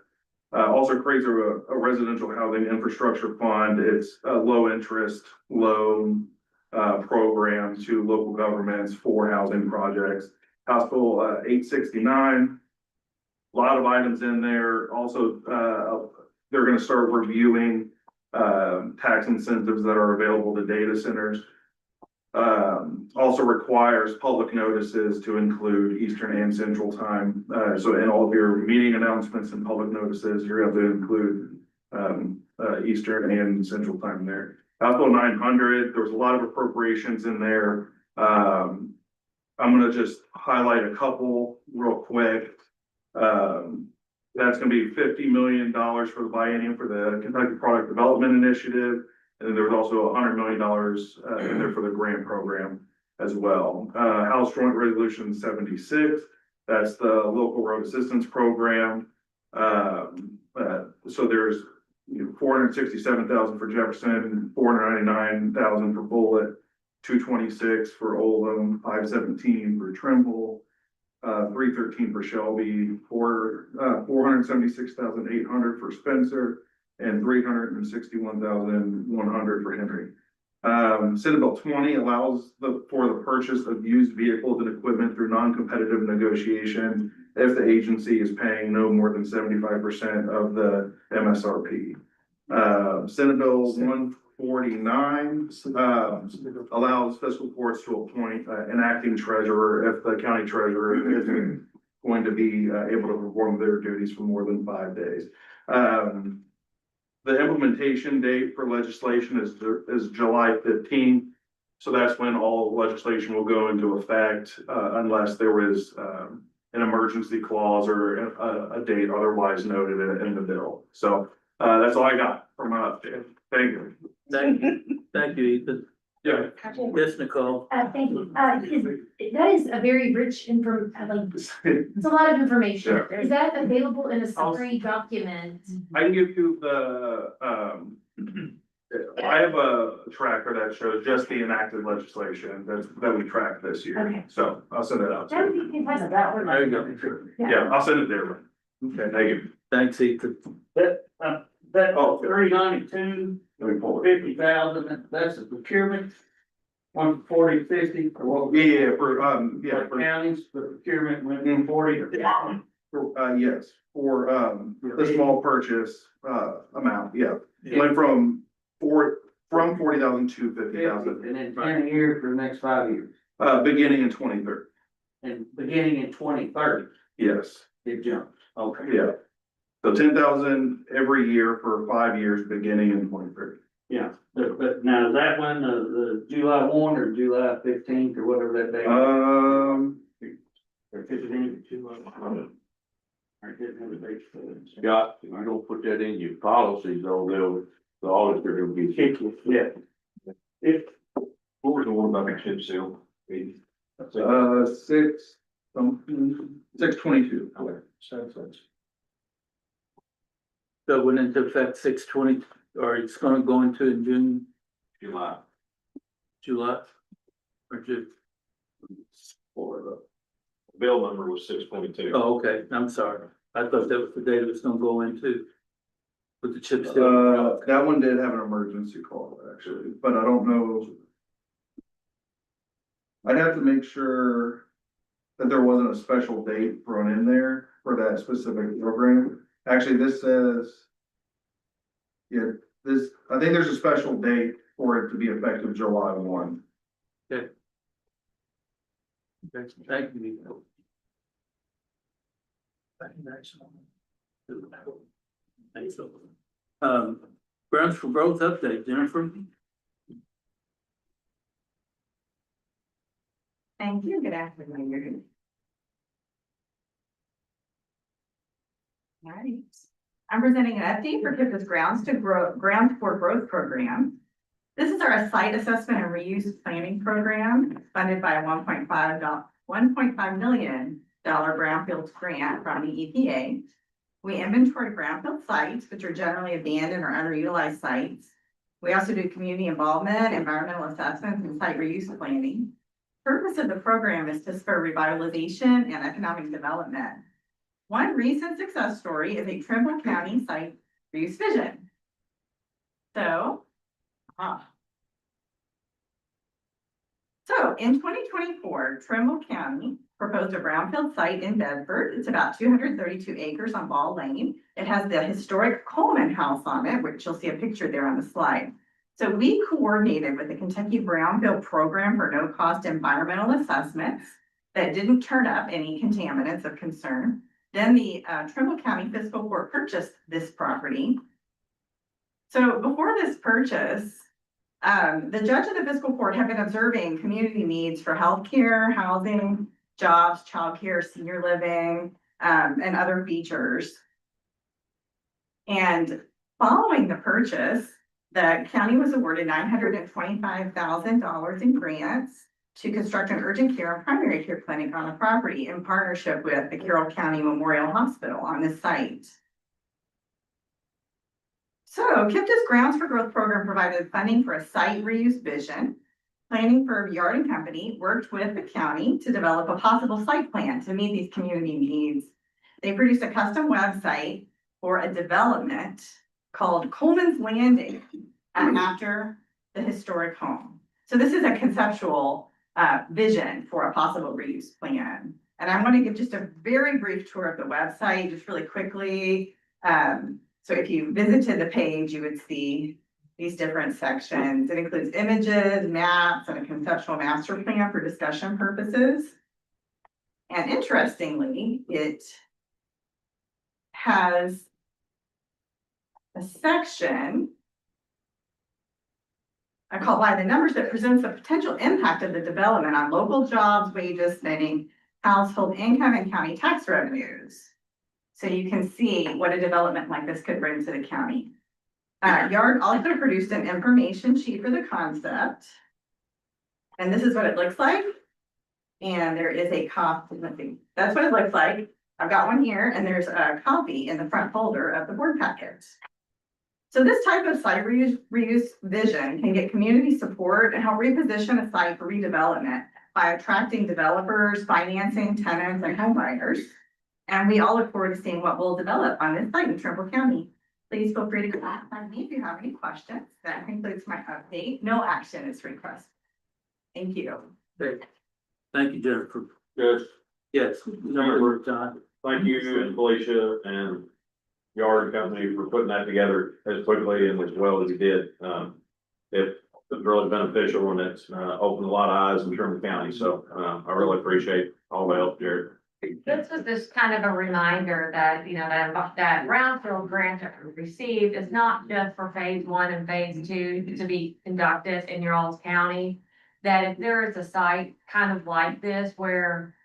Also creates a residential housing infrastructure fund. It's a low interest loan program to local governments for housing projects. House Bill 869, a lot of items in there. Also, they're going to start reviewing tax incentives that are available to data centers. Also requires public notices to include Eastern and Central Time. So in all of your meeting announcements and public notices, you have to include Eastern and Central Time there. House Bill 900, there was a lot of appropriations in there. I'm going to just highlight a couple real quick. That's going to be $50 million for the biennium for the Kentucky Product Development Initiative. And then there was also $100 million in there for the grant program. as well. House Joint Resolution 76, that's the local road assistance program. So there's 467,000 for Jefferson, 499,000 for Bullitt, 226 for Oldham, 517 for Trimble, 313 for Shelby, 476,800 for Spencer, and 361,100 for Henry. Senate Bill 20 allows for the purchase of used vehicles and equipment through non-competitive negotiation if the agency is paying no more than 75% of the MSRP. Senate Bill 149 allows fiscal courts to appoint an acting treasurer if the county treasurer isn't going to be able to perform their duties for more than 5 days. The implementation date for legislation is July 15th. So that's when all legislation will go into effect, unless there was an emergency clause or a date otherwise noted in the bill. So that's all I got from my update. Thank you. Thank you, Ethan. Yeah. Yes, Nicole. Thank you. That is a very rich it's a lot of information. Yeah. Is that available in a summary document? I can give you the, I have a tracker that shows just the enacted legislation that we tracked this year. Okay. So I'll send it out. to That you. would be fantastic. There you go. Yeah, I'll send it there. Okay, Thank you. thanks, Ethan. That Oh. 392, Let me pull it. 50,000, that's the procurement. 140, 50, or what? Yeah, for, For counties, the procurement went from 40 to 50. yes, for, the small purchase, amount, yeah. Went from 40,000 to 50,000, And then 10 years for the next 5 years, beginning in 2030. and beginning in 2030, Yes, it jumps, okay. yeah. So 10,000 every year for 5 years, beginning in 2030. Yeah, but now is that one, the July 1 or July 15th or whatever that day? Or 15th, July 1. I didn't have a date for it. Scott, if you don't put that in your policies, though, the auditor will be. Yeah. If, What was the one about the chip seal? 622. So it went into effect 6/20, or it's gonna go into in June, July. July? Or June? Or the bill number was 622. Oh, okay, I'm sorry. I thought that was the date it was gonna go into. With the chip seal. That one did have an emergency call, actually, but I don't know. I'd have to make sure that there wasn't a special date thrown in there for that specific program. Actually, this says. Yeah, I think there's a special date for it to be effective July 1. Okay. Thank you. Grounds for growth update, Jennifer? Thank you. Good afternoon. All right. I'm presenting an update for KIPDA's Grounds for Growth program. This is our site assessment and reuse planning program funded by a $1.5 million brownfields grant from the EPA. We inventory brownfield sites, which are generally abandoned or underutilized sites. We also do community involvement, environmental assessments, and site reuse planning. Purpose of the program is to spur revitalization and economic development. One recent success story is a Trimble County site reuse vision. So in 2024, Trimble County proposed a brownfield site in Bedford. It's about 232 acres on Ball Lane. It has the historic Coleman House on it, which you'll see a picture there on the slide. So we coordinated with the Kentucky Brownfield Program for no-cost environmental assessments that didn't turn up any contaminants of concern. Then the Trimble County Fiscal Court purchased this property. So before this purchase, the judge of the fiscal court had been observing community needs for healthcare, housing, jobs, childcare, senior living, and other features. And following the purchase, the county was awarded $925,000 in grants to construct an urgent care and primary care clinic on the property in partnership with the Carroll County Memorial Hospital on this site. So KIPDA's Grounds for Growth program provided funding for a site reuse vision. Planning for Yard and Company worked with the county to develop a possible site plan to meet these community needs. They produced a custom website for a development called Coleman's Landing after the historic home. So this is a conceptual vision for a possible reuse plan. And I want to give just a very brief tour of the website, just really quickly. So if you visited the page, you would see these different sections. It includes images, maps, and a conceptual master plan for discussion purposes. And interestingly, it has a section I call by the numbers that presents the potential impact of the development on local jobs, wages, spending, household income, and county tax revenues. So you can see what a development like this could bring to the county. Yard also produced an information sheet for the concept. And this is what it looks like. And there is a copy. That's what it looks like. I've got one here, and there's a copy in the front folder of the board packet. So this type of site reuse vision can get community support and help reposition a site for redevelopment by attracting developers, financing, tenants, and home buyers. And we all look forward to seeing what we'll develop on this site in Trimble County. Please feel free to contact me if you have any questions. That concludes my update. No action is requested. Thank you. Okay. Thank you, Jennifer. Yes, Yes, number John. thank you and Felicia and Yard and Company for putting that together as quickly and as well as you did. It was really beneficial and it's opened a lot of eyes in Trimble County, so I really appreciate all the help, Jared. This was just kind of a reminder that, you know, that brownfield grant that we received is not just for phase 1 and phase 2 to be conducted in your all's county. That if there is a site kind of like this where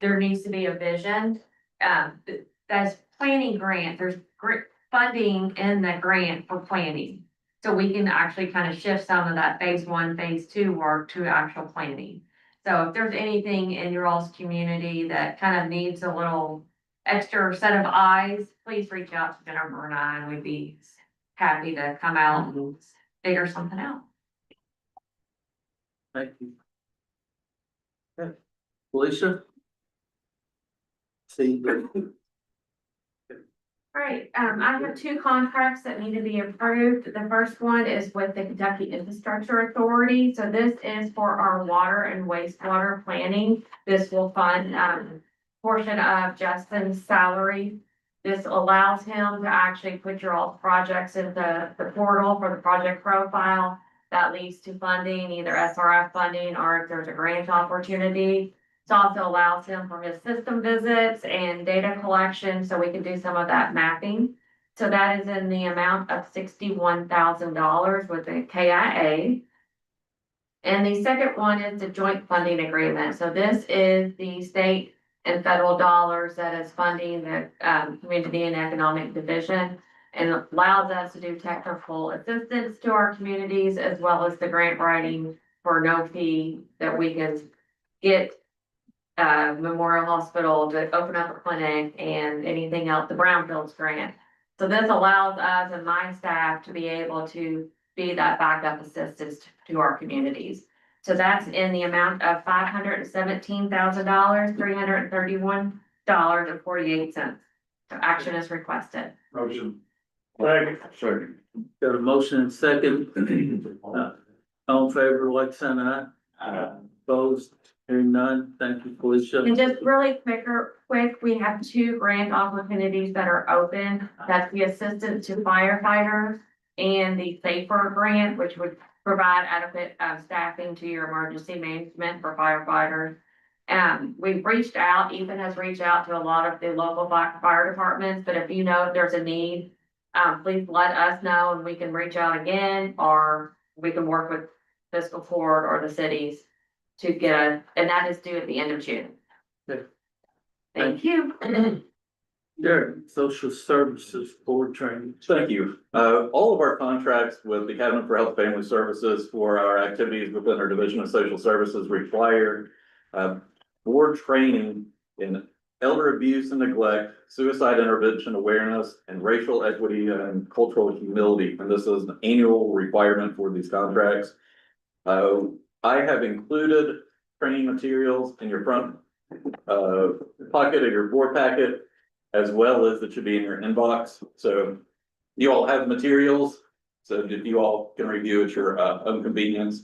there needs to be a vision, that's planning grant, there's funding in the grant for planning. So we can actually kind of shift some of that phase 1, phase 2 work to actual planning. So if there's anything in your all's community that kind of needs a little extra set of eyes, please reach out to Jennifer and I, and we'd be happy to come out and figure something out. Thank you. Okay. Felicia? See. All right, I have 2 contracts that need to be approved. The first one is with the Kentucky Infrastructure Authority. So this is for our water and wastewater planning. This will fund portion of Justin's salary. This allows him to actually put your all projects in the portal for the project profile. That leads to funding, either SRF funding or if there's a grant opportunity. It also allows him for his system visits and data collection, so we can do some of that mapping. So that is in the amount of $61,000 with the KIA. And the second one is the joint funding agreement. So this is the state and federal dollars that is funding the Community and Economic Division, and allows us to do technical assistance to our communities as well as the grant writing for no fee that we can get Memorial Hospital to open up a clinic and anything else, the Brownfields grant. So this allows us and my staff to be able to be that backup assistance to our communities. So that's in the amount of $517,000, $331.48. So action is requested. Motion. Second. Got a motion and second. All in favor, like sign aye. Opposed, hearing none. Thank you, Felicia. And just really quick, we have 2 grant opportunities that are open. That's the Assistance to Firefighters and the Safer Grant, which would provide adequate staffing to your emergency management for firefighters. We've reached out, Ethan has reached out to a lot of the local fire departments, but if you know if there's a need, please let us know and we can reach out again, or we can work with fiscal court or the cities to get and that is due at the end of June. Okay. Thank you. Derek, Social Services Board Training. Thank you. All of our contracts with the Cabinet for Health and Family Services for our activities within our Division of Social Services require board training in elder abuse and neglect, suicide intervention awareness, and racial equity and cultural humility. And this is an annual requirement for these contracts. I have included training materials in your front pocket of your board packet, as well as it should be in your inbox. So you all have materials, so if you all can review at your own convenience.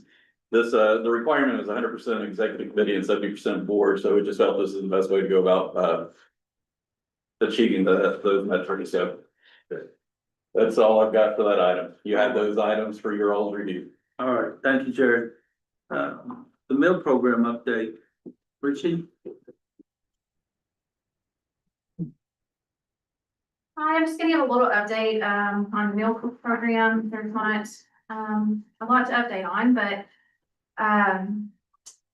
This, the requirement is 100% executive committee and 70% board, so it just felt this is the best way to go about achieving those metrics. So that's all I've got for that item. You have those items for your all's review. All right, thank you, Jerry. The meal program update, Richie? Hi, I'm just gonna give a little update, on the meal program. There's not, a lot to update on, but,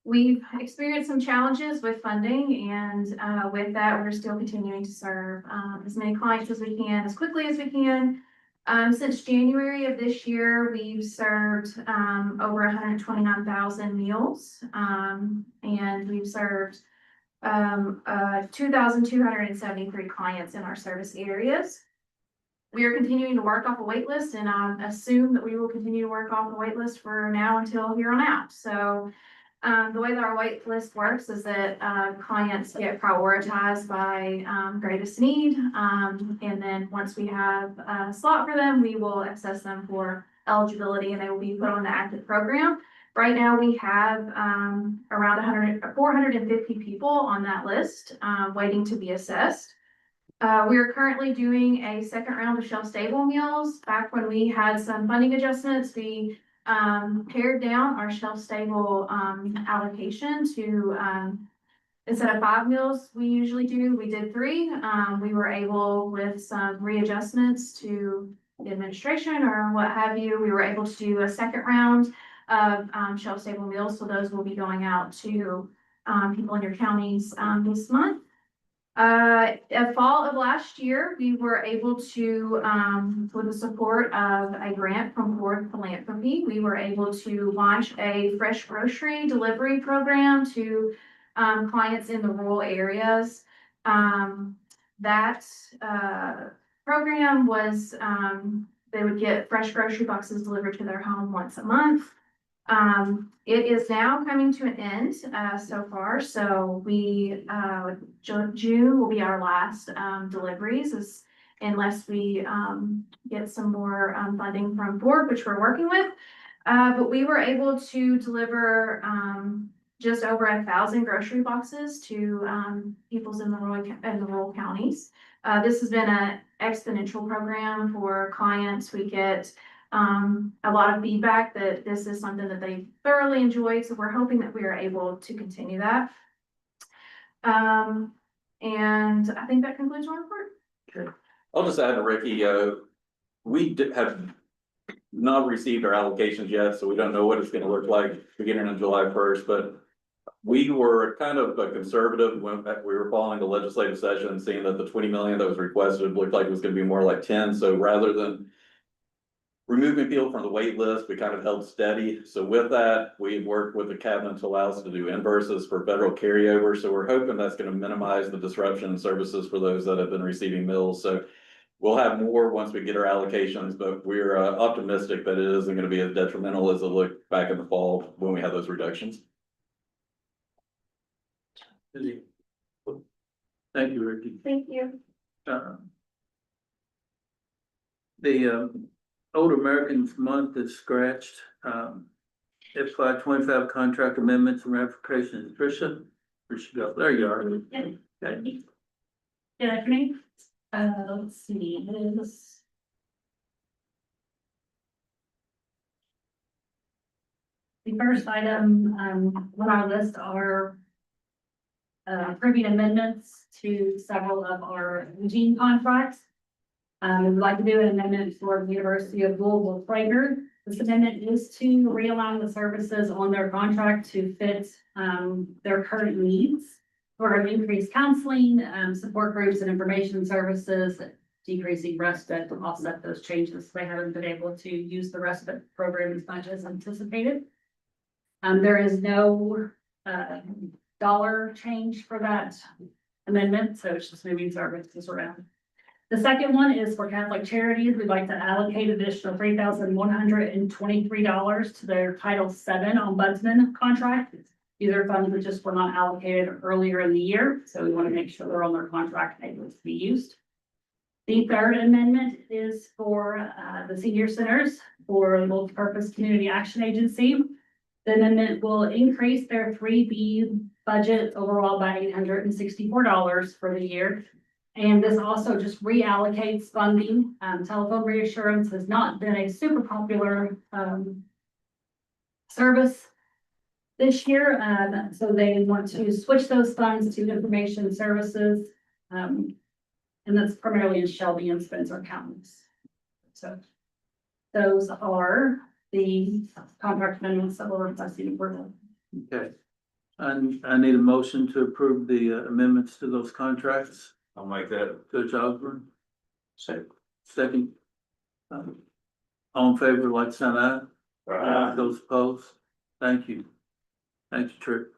we've experienced some challenges with funding, and, with that, we're still continuing to serve, as many clients as we can, as quickly as we can. Since January of this year, we've served, over 129,000 meals, and we've served 2,273 clients in our service areas. We are continuing to work off a wait list, and I assume that we will continue to work off a wait list for now until here on out. So the way that our wait list works is that clients get prioritized by greatest need. And then once we have a slot for them, we will assess them for eligibility, and they will be put on the active program. Right now, we have around 450 people on that list waiting to be assessed. We are currently doing a second round of shelf-stable meals. Back when we had some funding adjustments, we pared down our shelf-stable allocation to instead of 5 meals we usually do, we did 3. We were able, with some readjustments to the administration or what have you, we were able to do a second round of shelf-stable meals. So those will be going out to people in your counties this month. Fall of last year, we were able to, with the support of a grant from Ford Philanthropy, we were able to launch a fresh grocery delivery program to clients in the rural areas. That program was, they would get fresh grocery boxes delivered to their home once a month. It is now coming to an end, so far. So we, June will be our last, deliveries unless we, get some more, funding from Ford, which we're working with. But we were able to deliver, just over 1,000 grocery boxes to, peoples in the rural counties. This has been an exponential program for clients. We get a lot of feedback that this is something that they thoroughly enjoy. So we're hoping that we are able to continue that. And I think that concludes my report. Okay. I'll just add to Ricky, we have not received our allocations yet, so we don't know what it's gonna look like beginning on July 1st, but we were kind of conservative when we were following the legislative session, seeing that the 20 million that was requested looked like it was gonna be more like 10. So rather than removing people from the wait list, we kind of held steady. So with that, we worked with the cabinet to allow us to do inverses for federal carryover. So we're hoping that's going to minimize the disruption in services for those that have been receiving meals. So we'll have more once we get our allocations, but we're optimistic that it isn't going to be as detrimental as it looked back in the fall when we had those reductions. Thank you, Ricky. Thank you. The Old Americans Month is scratched. FY 25 contract amendments and ratifications. Tricia, where'd she go? There you are. Okay. Good afternoon. Let's see, this. The first item on our list are approving amendments to several of our Eugene contracts. We'd like to do an amendment for the University of Louisville Prager. This amendment is to realign the services on their contract to fit their current needs. We're gonna increase counseling, support groups and information services, decreasing respite to offset those changes. They haven't been able to use the respite program as much as anticipated. There is no, dollar change for that amendment, so it's just moving services around. The second one is for Catholic Charities. We'd like to allocate additional $3,123 to their Title VII Ombudsman contract. These are funds that just were not allocated earlier in the year, so we want to make sure they're on their contract and able to be used. The third amendment is for the senior centers for multipurpose community action agency. The amendment will increase their 3B budget overall by $864 for the year. And this also just reallocates funding. Telephone reassurance has not been a super popular service this year. So they want to switch those funds to information services. And that's primarily in Shelby and Spencer counties. So those are the contract amendments that we're requesting approval. Okay. And I need a motion to approve the amendments to those contracts. I'll make that. Judge Osborne. Second. All in favor, like sign aye. Those opposed, thank you. Thank you, Tripp.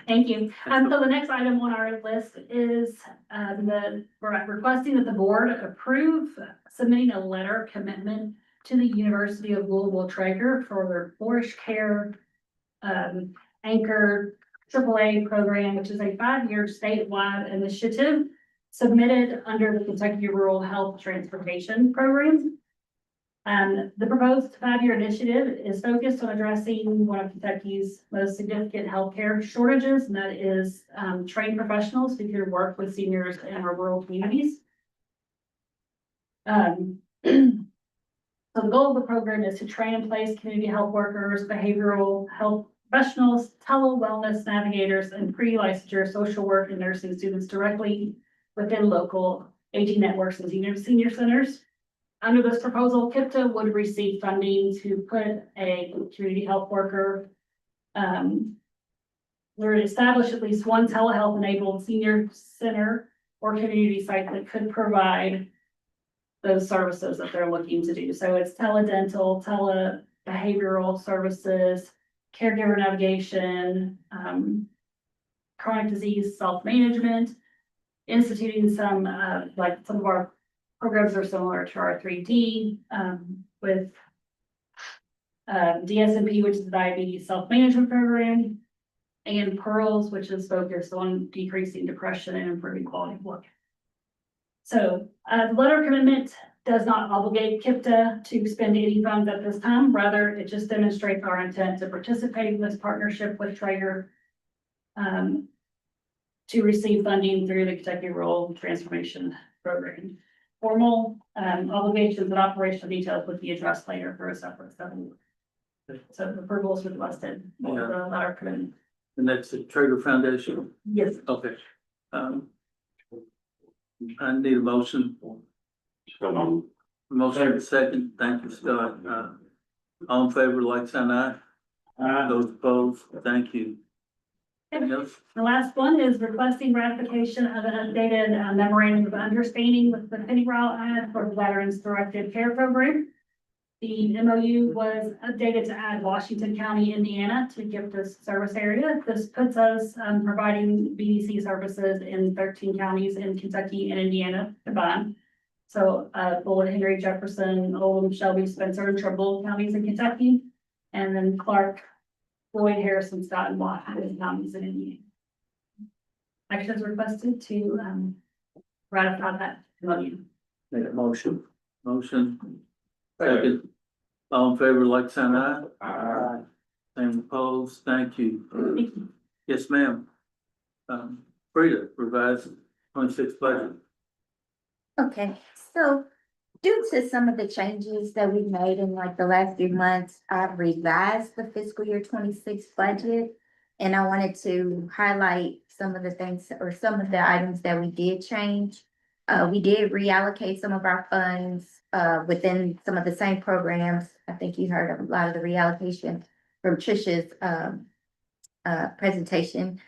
Thank you. So the next item on our list is, we're requesting that the board approve submitting a letter of commitment to the University of Louisville Traeger for their flourish care, anchored AAA program, which is a 5-year statewide initiative submitted under the Kentucky Rural Health Transportation Program. The proposed 5-year initiative is focused on addressing one of Kentucky's most significant healthcare shortages, and that is trained professionals who can work with seniors in our rural communities. So the goal of the program is to train and place community health workers, behavioral health professionals, tele-wellness navigators, and pre-licensure social work and nursing students directly within local aging networks and senior centers. Under this proposal, KIPDA would receive funding to put a community health worker, or establish at least one telehealth-enabled senior center or community site that could provide those services that they're looking to do. So it's teledental, behavioral services, caregiver navigation, chronic disease self-management, instituting some, like some of our programs are similar to our 3D, with DSMP, which is the diabetes self-management program, and PEARLS, which is focused on decreasing depression and improving quality of life. So the letter of commitment does not obligate KIPDA to spend any funds at this time. Rather, it just demonstrates our intent to participate in this partnership with Traeger to receive funding through the Kentucky Rural Transformation Program. Formal obligations and operational details would be addressed later for a separate study. So the approval is requested for the letter of commitment. And that's the Traeger Foundation? Yes. Okay. I need a motion. Motion second. Thank you, Scott. All in favor, like sign aye. Those opposed, thank you. Yes. The last one is requesting ratification of an updated memorandum of understanding with the Penny Route ad for the Veterans Directed Care Program. The MOU was updated to add Washington County, Indiana to give this service area. This puts us providing BDC services in 13 counties in Kentucky and Indiana combined. So Bullitt, Henry, Jefferson, Oldham, Shelby, Spencer, and Trimble counties in Kentucky, and then Clark, Floyd, Harrison, Scott, and Washington counties in Indiana. Action is requested to ratify that MOU. Make a motion. Motion. Second. All in favor, like sign aye. Aye. Same opposed, thank you. Yes, ma'am. Frida, revised 26 budget. Okay, so due to some of the changes that we've made in like the last few months, I've revised the fiscal year 26 budget. And I wanted to highlight some of the things or some of the items that we did change. We did reallocate some of our funds within some of the same programs. I think you heard a lot of the reallocation from Tricia's presentation.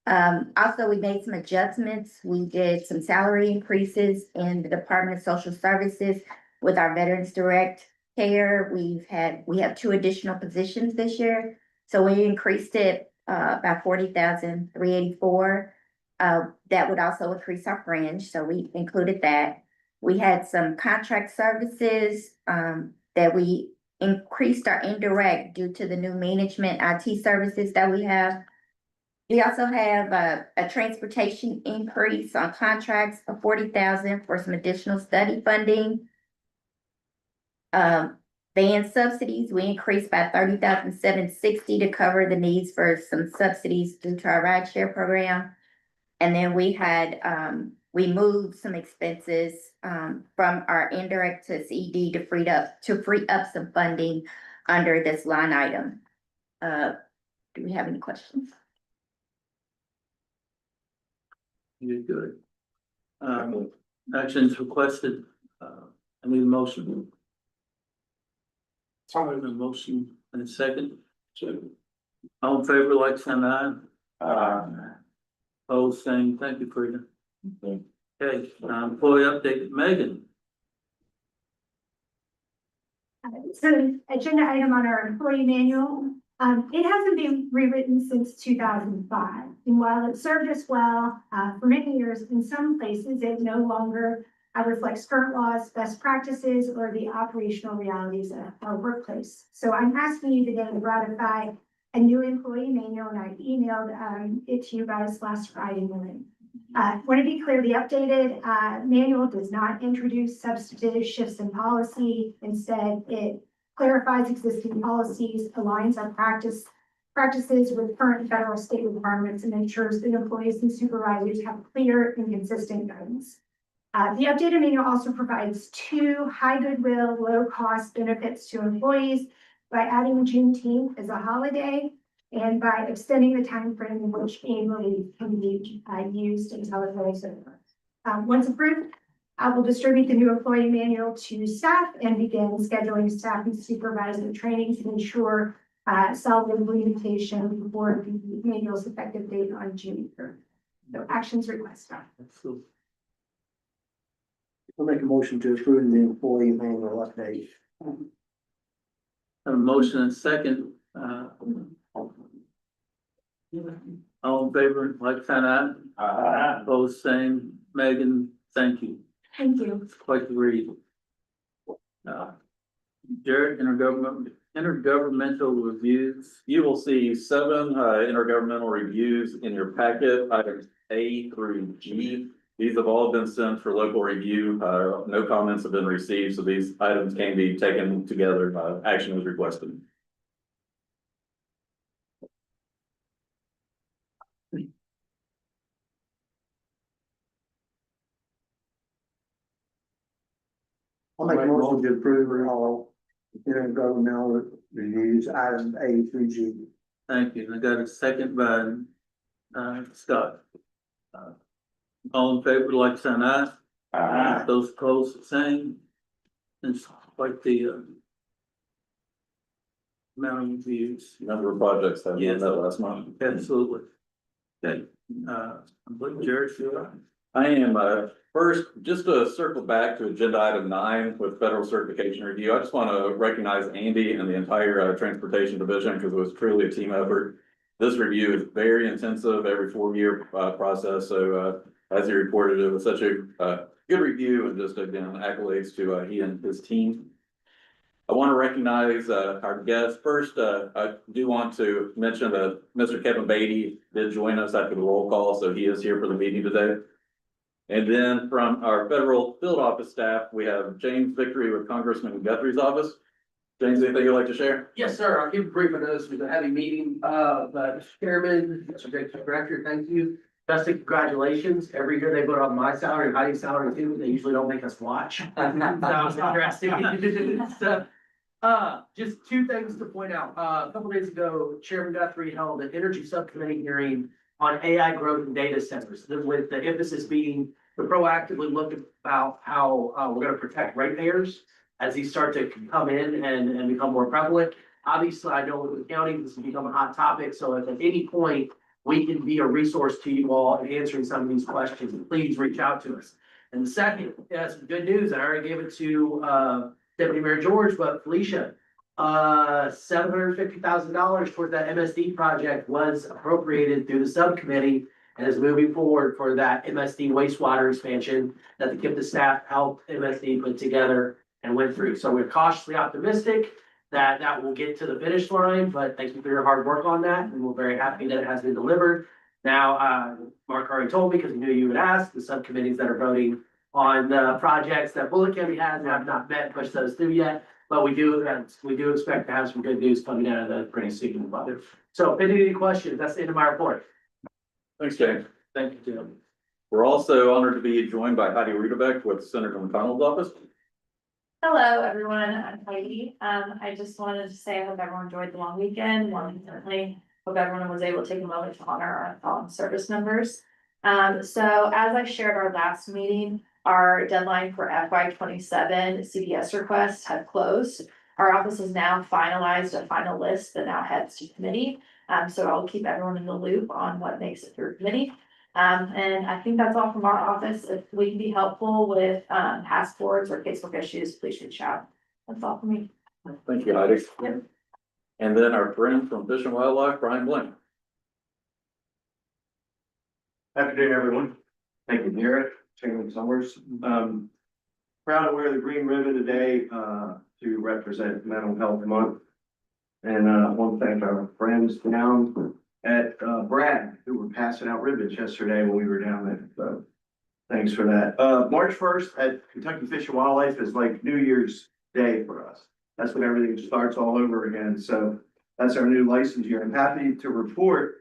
Also, we made some adjustments. We did some salary increases in the Department of Social Services with our Veterans Direct Care. We have 2 additional positions this year. So we increased it, by 40,384. That would also increase our fringe, so we included that. We had some contract services, that we increased our indirect due to the new management IT services that we have. We also have a transportation increase on contracts of 40,000 for some additional study funding. Van subsidies, we increased by 30,760 to cover the needs for some subsidies due to our rideshare program. And then we had, we moved some expenses, from our indirect to CED to free up some funding under this line item. Do we have any questions? You're good. Actions requested, I need a motion. Sorry, a motion and a second. All in favor, like sign aye. Opposed, same. Thank you, Frida. Okay, employee update, Megan. So agenda item on our employee manual, it hasn't been rewritten since 2005. And while it served us well, for many years, in some places, it no longer reflects current laws, best practices, or the operational realities of our workplace. So I'm asking you today to ratify a new employee manual, and I emailed it to you guys last Friday morning. Want to be clear, the updated manual does not introduce substantive shifts in policy. Instead, it clarifies existing policies, aligns our practices with current federal state requirements, and ensures that employees and supervisors have clear and consistent guidance. The updated manual also provides 2 high goodwill, low cost benefits to employees by adding Juneteenth as a holiday and by extending the time frame in which annual leave can be used until it goes over. Once approved, I will distribute the new employee manual to staff and begin scheduling staff and supervisor training to ensure solid implementation before the manual's effective date on June 3rd. So actions requested. Absolutely. I'll make a motion to approve the employee manual update. Have a motion and second, all in favor, like sign aye. Opposed, same. Megan, thank you. Thank you. It's quite the read. Jared, intergovernmental reviews. You will see 7 intergovernmental reviews in your packet, items A through G. These have all been sent for local review. No comments have been received, so these items can be taken together. Action is requested. I'll make a motion to approve all intergovernmental reviews, items A through G. Thank you. I got a second by, Scott. All in favor, like sign aye. Those opposed, the same. It's quite the, amount of reviews. Number of projects have been that last month. Absolutely. Okay, I believe Jared, you're on. I am, first, just to circle back to agenda item 9 with federal certification review. I just want to recognize Andy and the entire transportation division because it was truly a team effort. This review is very intensive, every 4-year process. So as he reported, it was such a good review, and just again accolades to he and his team. I want to recognize our guests. First, I do want to mention that Mr. Kevin Beatty did join us after the roll call, so he is here for the meeting today. And then from our federal field office staff, we have James Victory with Congressman Guthrie's office. James, anything you'd like to share? Yes, sir. I'll give a brief notice. It was a heavy meeting. Mr. Chairman, Mr. Executive Director, thank you. Dusty, congratulations. Every year they vote on my salary and Heidi's salary too. They usually don't make us watch. That was interesting. So, just 2 things to point out. A couple days ago, Chairman Guthrie held an energy subcommittee hearing on AI growth in data centers, with the emphasis being to proactively look about how we're going to protect ratepayers as these start to come in and become more prevalent. Obviously, I know with the county, this has become a hot topic. So if at any point we can be a resource to you all in answering some of these questions, and please reach out to us. And the second, some good news, I already gave it to, Deputy Mayor George, but Felicia, $750,000 toward that MSD project was appropriated through the subcommittee and is moving forward for that MSD wastewater expansion that the KIPDA staff helped MSD put together and went through. So we're cautiously optimistic that that will get to the finish line, but thank you for your hard work on that, and we're very happy that it has been delivered. Now, Mark already told me, because he knew you would ask, the subcommittees that are voting on the projects that Bullock County has have not met, pushed those through yet. But we do expect to have some good news coming out of that pretty soon. So if any questions, that's the end of my report. Thanks, James. Thank you, Tim. We're also honored to be joined by Heidi Rudebeck with Senator McConnell's office. Hello, everyone. I'm Heidi. I just wanted to say I hope everyone enjoyed the long weekend. More importantly, hope everyone was able to take a moment to honor our fallen service members. So as I shared our last meeting, our deadline for FY 27 CDS requests have closed. Our office has now finalized a final list that now heads to committee. So I'll keep everyone in the loop on what makes it through committee. And I think that's all from our office. If we can be helpful with passports or Facebook issues, please reach out. That's all for me. Thank you, Heidi. Yep. And then our friend from Fish and Wildlife, Brian Blank. Afternoon, everyone. Thank you, Garrett, Chairman Summers. Proud to wear the green ribbon today, to represent Mental Health Month. And, I want to thank our friends down at, Bragg, who were passing out ribbons yesterday when we were down there. So thanks for that. March 1st at Kentucky Fish and Wildlife is like New Year's Day for us. That's when everything starts all over again. So that's our new license year. I'm happy to report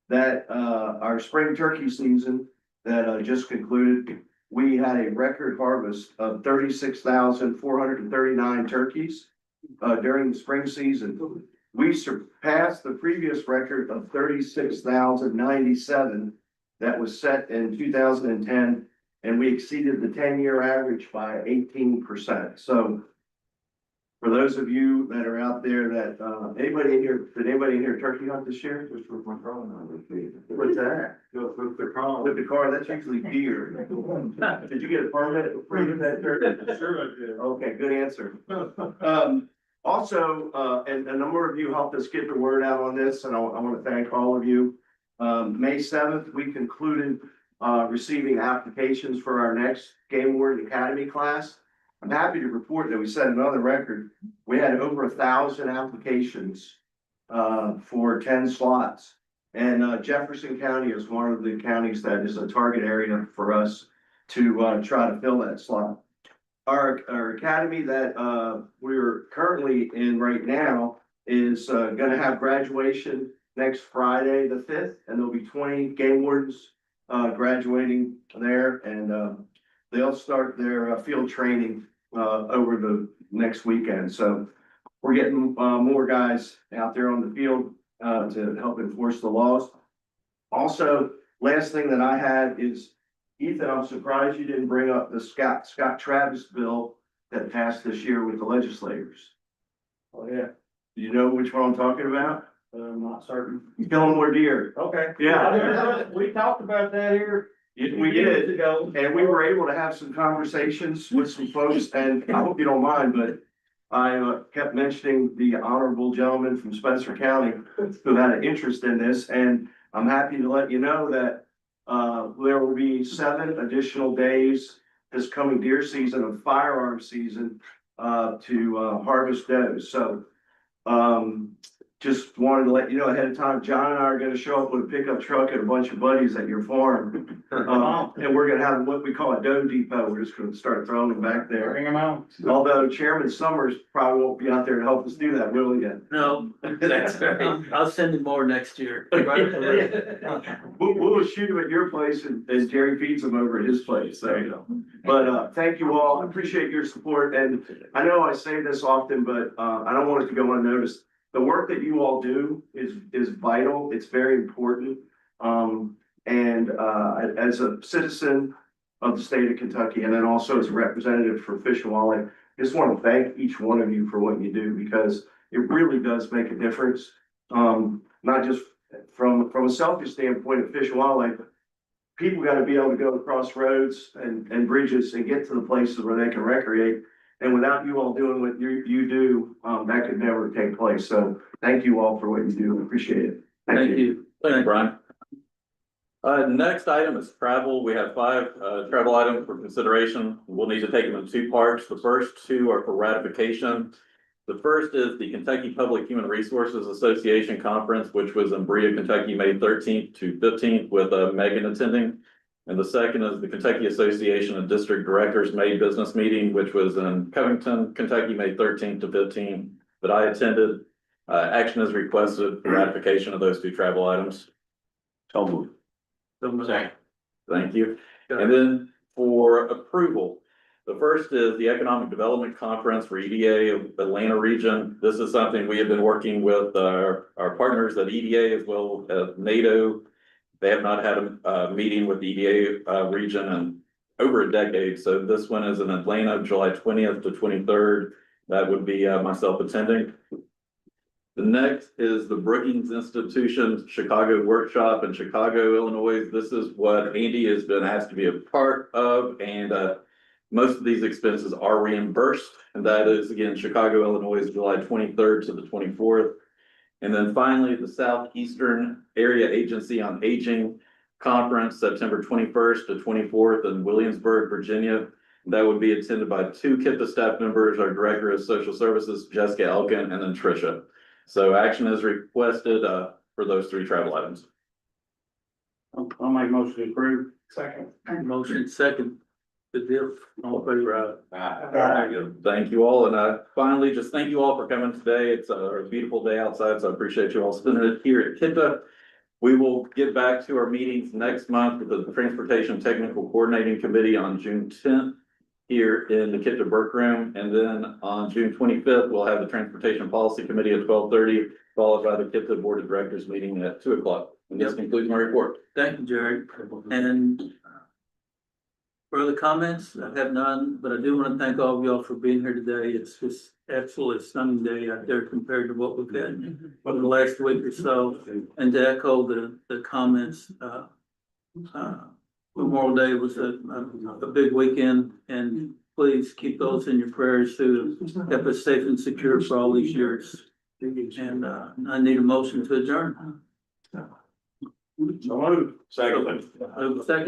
that, our spring turkey season that, just concluded, we had a record harvest of 36,439 turkeys, during the spring season. We surpassed the previous record of 36,097 that was set in 2010, and we exceeded the 10-year average by 18%. So for those of you that are out there that, did anybody in here turkey hunt this year? What's that? With the car, that's usually deer. Did you get a permit for that turkey? Sure I did. Okay, good answer. Also, and a number of you helped us get the word out on this, and I want to thank all of you. May 7th, we concluded, receiving applications for our next Game Warden Academy class. I'm happy to report that we set another record. We had over 1,000 applications, for 10 slots. And, Jefferson County is one of the counties that is a target area for us to, try to fill that slot. Our academy that, we're currently in right now is, gonna have graduation next Friday, the 5th, and there'll be 20 game wardens, graduating there, and, they'll start their, field training, over the next weekend. So we're getting, more guys out there on the field, to help enforce the laws. Also, last thing that I had is, Ethan, I'm surprised you didn't bring up the Scott Travis bill that passed this year with the legislators. Oh, yeah. Do you know which one I'm talking about? I'm not certain. Killing more deer. Okay. Yeah. We talked about that here. We did, and we were able to have some conversations with some folks, and I hope you don't mind, but I kept mentioning the honorable gentleman from Spencer County who had an interest in this, and I'm happy to let you know that there will be 7 additional days this coming deer season of firearm season to harvest does. So just wanted to let you know ahead of time, John and I are gonna show up with a pickup truck and a bunch of buddies at your farm. And we're gonna have what we call a doe depot. We're just gonna start throwing them back there. Bring them out. Although Chairman Summers probably won't be out there to help us do that, will he? No, That's right. I'll send him more next year. We'll shoot him at your place and Jerry feeds him over at his place, so, you know. But, thank you all. I appreciate your support. And I know I say this often, but, I don't want it to go unnoticed. The work that you all do is vital. It's very important. As a citizen of the state of Kentucky, and then also as a representative for Fish and Wildlife, I just want to thank each one of you for what you do, because it really does make a difference. Not just from a selfish standpoint of Fish and Wildlife, people gotta be able to go across roads and bridges and get to the places where they can recreate. And without you all doing what you do, that could never take place. So thank you all for what you do. I appreciate it. Thank you. Thank you, Brian. Next item is travel. We have 5 travel items for consideration. We'll need to take them in 2 parts. The first 2 are for ratification. The first is the Kentucky Public Human Resources Association Conference, which was in Berea, Kentucky, May 13th to 15th, with Megan attending. And the second is the Kentucky Association of District Directors May Business Meeting, which was in Covington, Kentucky, May 13th to 15th, that I attended. Action is requested for ratification of those 2 travel items. So moved. Second. Thank you. And then for approval, the first is the Economic Development Conference for EDA of Atlanta region. This is something we have been working with our partners at EDA as well as NATO. They have not had a meeting with the EDA region in over a decade. So this one is in Atlanta, July 20th to 23rd. That would be myself attending. The next is the Brookings Institution Chicago Workshop in Chicago, Illinois. This is what Andy has been asked to be a part of, and most of these expenses are reimbursed. And that is, again, Chicago, Illinois, July 23rd to the 24th. And then finally, the Southeastern Area Agency on Aging Conference, September 21st to 24th in Williamsburg, Virginia. That would be attended by 2 KIPDA staff members, our Director of Social Services, Jessica Elkin, and then Tricia. So action is requested for those 3 travel items. I'll make motion to approve. Second. Motion second. Good deal. All in favor, Very good. Thank you all. And finally, just thank you all for coming today. It's a beautiful day outside, so I appreciate you all spending it here at KIPDA. We will get back to our meetings next month with the Transportation Technical Coordinating Committee on June 10th here in the KIPDA Burke Room. And then on June 25th, we'll have the Transportation Policy Committee at 12:30, followed by the KIPDA Board of Directors meeting at 2 o'clock. And this concludes my report. Thank you, Jerry. And further comments? I have none, but I do want to thank all of y'all for being here today. It's just absolutely stunning day out there compared to what we've had over the last week or so. And to echo the comments, Memorial Day was a big weekend, and please keep those in your prayers to keep us safe and secure for all these years. And I need a motion to adjourn. So moved. Second. Second.